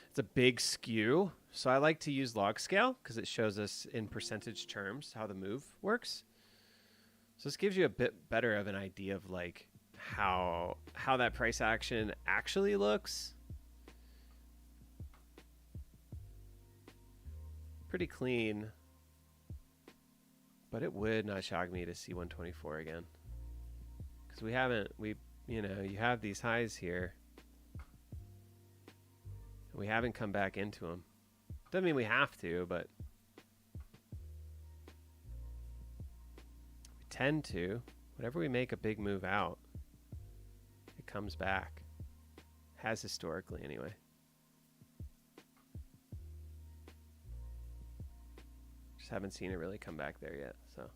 It's a big skew. So I like to use log scale because it shows us in percentage terms how the move works. So this gives you a bit better of an idea of like how that price action actually looks. Pretty clean. But it would not shock me to see 124 again. Because you have these highs here. We haven't come back into them. Doesn't mean we have to, but we tend to. Whenever we make a big move out, it comes back. Has historically, anyway. Just haven't seen it really come back there yet. So,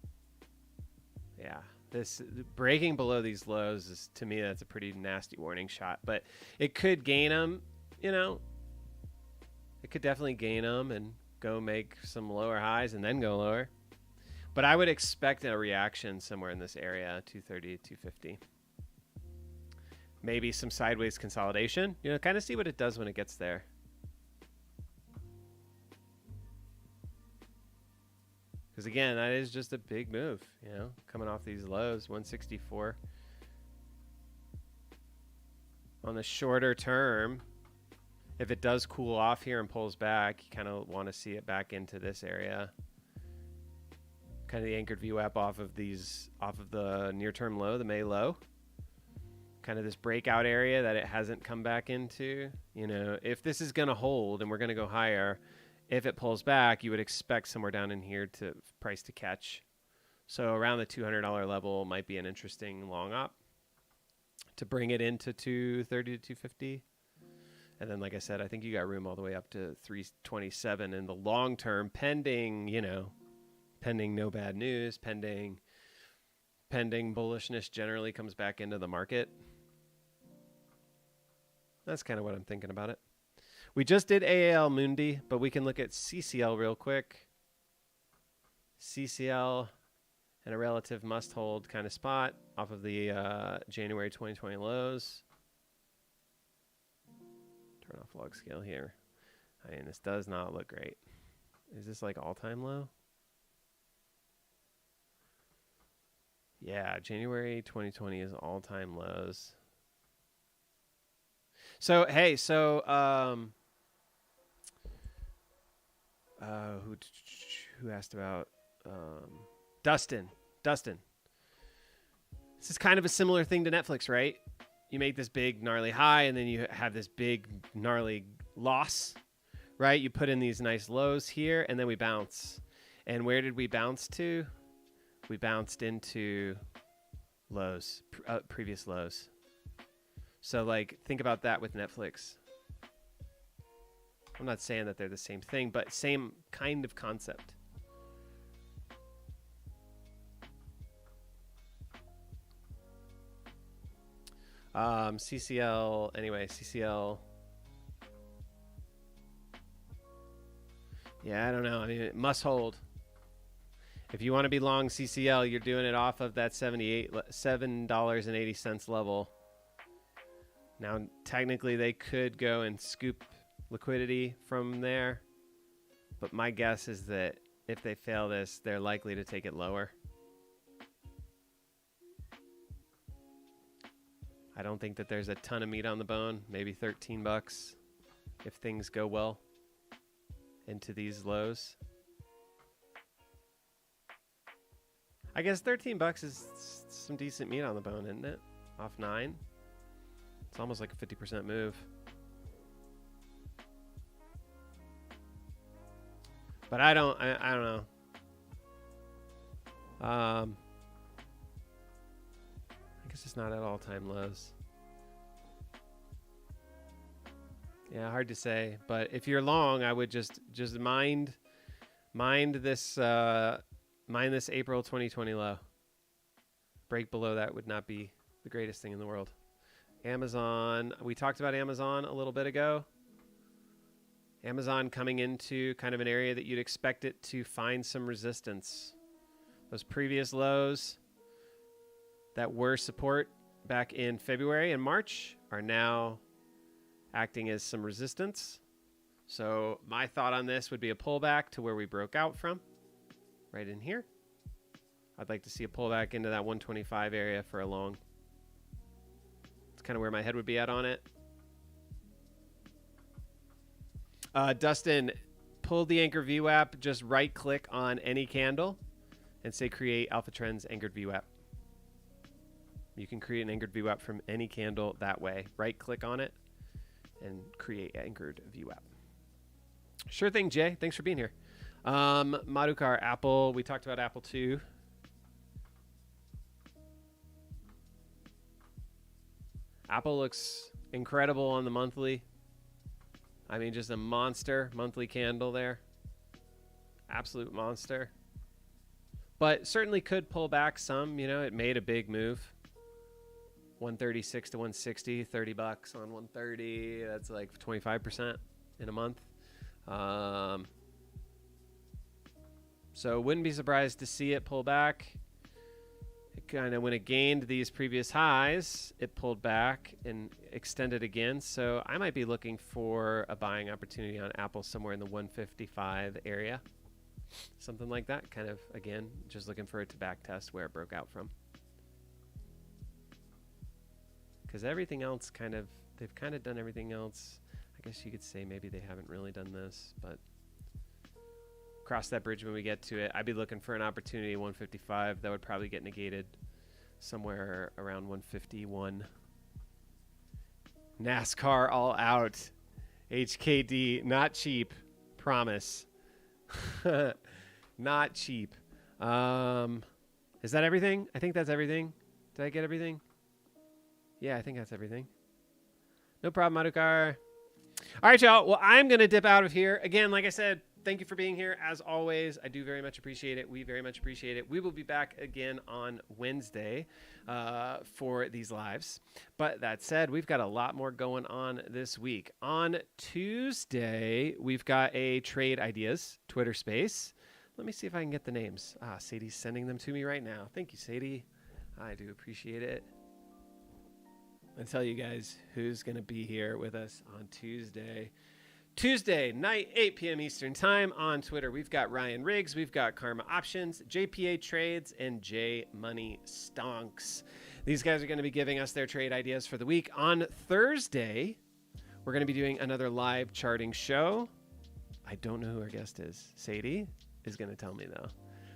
yeah. This breaking below these lows is, to me, that's a pretty nasty warning shot. But it could gain them, you know. It could definitely gain them and go make some lower highs and then go lower. But I would expect a reaction somewhere in this area, 230 to 250. Maybe some sideways consolidation. You know, kind of see what it does when it gets there. Because again, that is just a big move, you know, coming off these lows, 164. On the shorter term, if it does cool off here and pulls back, you kind of want to see it back into this area. Kind of the anchored VWAP off of the near-term low, the May low. Kind of this breakout area that it hasn't come back into. You know, if this is going to hold and we're going to go higher, if it pulls back, you would expect somewhere down in here to price to catch. So around the $200 level might be an interesting long op to bring it into 230 to 250. And then, like I said, I think you got room all the way up to 327 in the long term, pending, pending no bad news, pending bullishness generally comes back into the market. That's kind of what I'm thinking about it. We just did AAL Mundi, but we can look at CCL real quick. CCL and a relative must hold kind of spot off of the January 2020 lows. Turn off log scale here. I mean, this does not look great. Is this like all-time low? Yeah, January 2020 is all-time lows. So, hey, who asked about Dustin. This is kind of a similar thing to Netflix, right? You make this big gnarly high and then you have this big gnarly loss, right? You put in these nice lows here and then we bounce. And where did we bounce to? We bounced into lows, previous lows. So like, think about that with Netflix. I'm not saying that they're the same thing, but same kind of concept. CCL, anyway, CCL. Yeah, I don't know. I mean, it must hold. If you want to be long CCL, you're doing it off of that $7.80 level. Now, technically, they could go and scoop liquidity from there. But my guess is that if they fail this, they're likely to take it lower. I don't think that there's a ton of meat on the bone. Maybe $13 if things go well into these lows. I guess $13 is some decent meat on the bone, isn't it? Off 9. It's almost like a 50% move. But I don't know. I guess it's not at all-time lows. Yeah, hard to say. But if you're long, I would just mind this April 2020 low. Break below that would not be the greatest thing in the world. Amazon, we talked about Amazon a little bit ago. Amazon coming into kind of an area that you'd expect it to find some resistance. Those previous lows that were support back in February and March are now acting as some resistance. So my thought on this would be a pullback to where we broke out from, right in here. I'd like to see a pullback into that 125 area for a long. It's kind of where my head would be at on it. Dustin, pull the Anchor VWAP, just right click on any candle and say create Alpha Trends Anchored VWAP. You can create an Anchored VWAP from any candle that way. Right click on it and create Anchored VWAP. Sure thing, Jay. Thanks for being here. Madhukar, Apple. We talked about Apple too. Apple looks incredible on the monthly. I mean, just a monster monthly candle there. Absolute monster. But certainly could pull back some. You know, it made a big move. 136 to 160, $30 on 130. That's like 25% in a month. So wouldn't be surprised to see it pull back. It kind of, when it gained these previous highs, it pulled back and extended again. So I might be looking for a buying opportunity on Apple somewhere in the 155 area. Something like that. Kind of, again, just looking for it to back test where it broke out from. Because everything else they've kind of done everything else. I guess you could say maybe they haven't really done this, but cross that bridge when we get to it. I'd be looking for an opportunity at 155 that would probably get negated somewhere around 151. NASCAR all out. HKD, not cheap. Promise. Not cheap. Is that everything? I think that's everything. Did I get everything? Yeah, I think that's everything. No problem, Madhukar. All right, y'all. Well, I'm going to dip out of here. Again, like I said, thank you for being here. As always, I do very much appreciate it. We very much appreciate it. We will be back again on Wednesday for these lives. But that said, we've got a lot more going on this week. On Tuesday, we've got a trade ideas Twitter space. Let me see if I can get the names. Sadie's sending them to me right now. Thank you, Sadie. I do appreciate it. I'll tell you guys who's going to be here with us on Tuesday. Tuesday night, 8 p.m. Eastern time on Twitter. We've got Ryan Riggs, we've got Karma Options, JPA Trades, and J Money Stonks. These guys are going to be giving us their trade ideas for the week. On Thursday, we're going to be doing another live charting show. I don't know who our guest is. Sadie is going to tell me, though.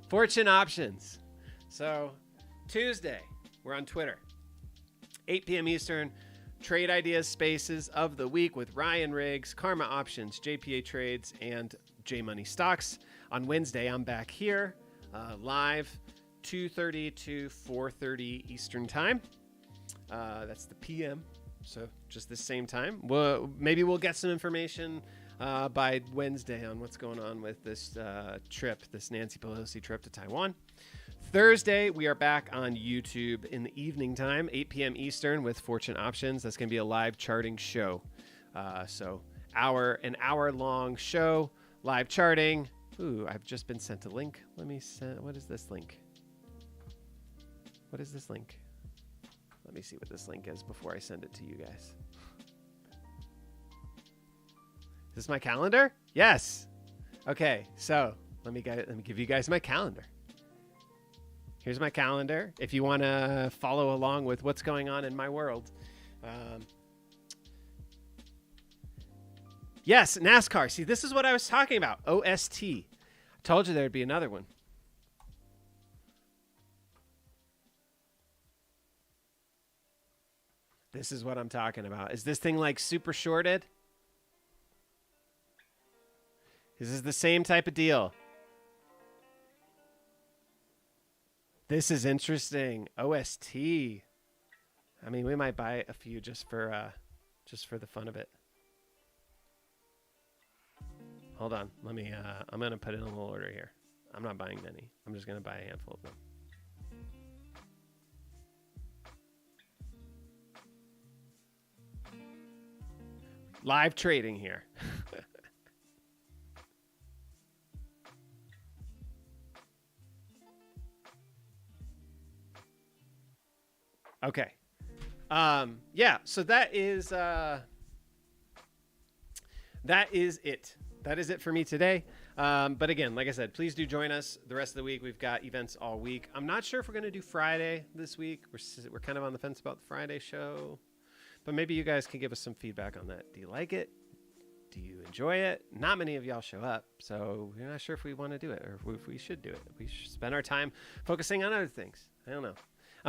Fortune Options. So, Tuesday, we're on Twitter. 8 p.m. Eastern. Trade ideas spaces of the week with Ryan Riggs, Karma Options, JPA Trades, and J Money Stocks. On Wednesday, I'm back here live 2:30 to 4:30 Eastern time. That's the PM, so just the same time. Maybe we'll get some information by Wednesday on what's going on with this trip, this Nancy Pelosi trip to Taiwan. Thursday, we are back on YouTube in the evening time, 8 p.m. Eastern with Fortune Options. That's going to be a live charting show. So an hour-long show, live charting. Ooh, I've just been sent a link. Let me send, what is this link? What is this link? Let me see what this link is before I send it to you guys. Is this my calendar? Yes. Okay, so let me give you guys my calendar. Here's my calendar. If you want to follow along with what's going on in my world. Yes, NASCAR. See, this is what I was talking about. OST. I told you there'd be another one. This is what I'm talking about. Is this thing like super shorted? This is the same type of deal. This is interesting. OST. I mean, we might buy a few just for the fun of it. Hold on. Let me I'm going to put in a little order here. I'm not buying many. I'm just going to buy a handful of them. Live trading here. Okay. Yeah, so that is it. That is it for me today. But again, like I said, please do join us the rest of the week. We've got events all week. I'm not sure if we're going to do Friday this week. We're kind of on the fence about the Friday show. But maybe you guys can give us some feedback on that. Do you like it? Do you enjoy it? Not many of y'all show up, so we're not sure if we want to do it or if we should do it. We should spend our time focusing on other things. I don't know.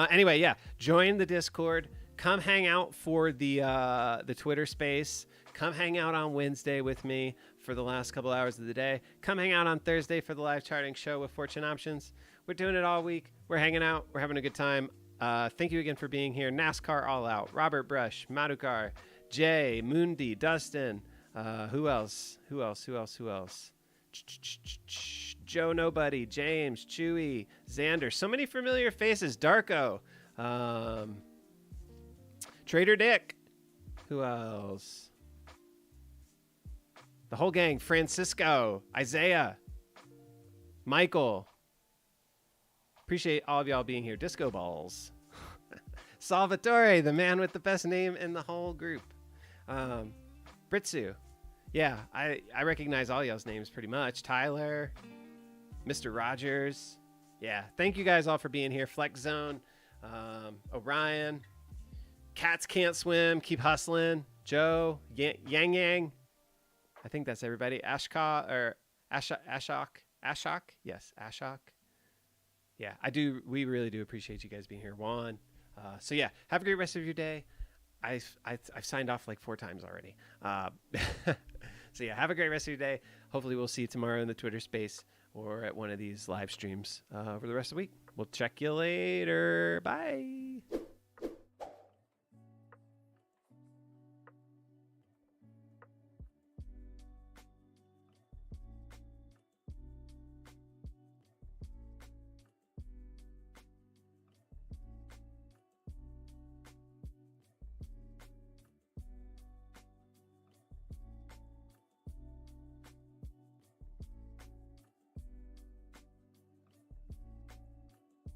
Anyway, yeah, join the Discord. Come hang out for the Twitter space. Come hang out on Wednesday with me for the last couple hours of the day. Come hang out on Thursday for the live charting show with Fortune Options. We're doing it all week. We're hanging out. We're having a good time. Thank you again for being here. NASCAR All Out, Robert Brush, Madukar, Jay, Mundi, Dustin. Who else? Joe Nobody, James, Chewy, Xander. So many familiar faces. Darko. Trader Dick. Who else? The whole gang. Francisco. Isaiah. Michael. Appreciate all of y'all being here. Disco Balls. Salvatore, the man with the best name in the whole group. Britsu. Yeah, I recognize all y'all's names pretty much. Tyler, Mr. Rogers. Yeah, thank you guys all for being here. Flex Zone, Orion, Cats Can't Swim, keep hustling. Joe, Yang Yang. I think that's everybody. Ashok. Yes, Ashok. Yeah, we really do appreciate you guys being here. Juan. So yeah, have a great rest of your day. I've signed off like 4 times already. So yeah, have a great rest of your day. Hopefully we'll see you tomorrow in the Twitter space or at one of these live streams for the rest of the week. We'll check you later. Bye.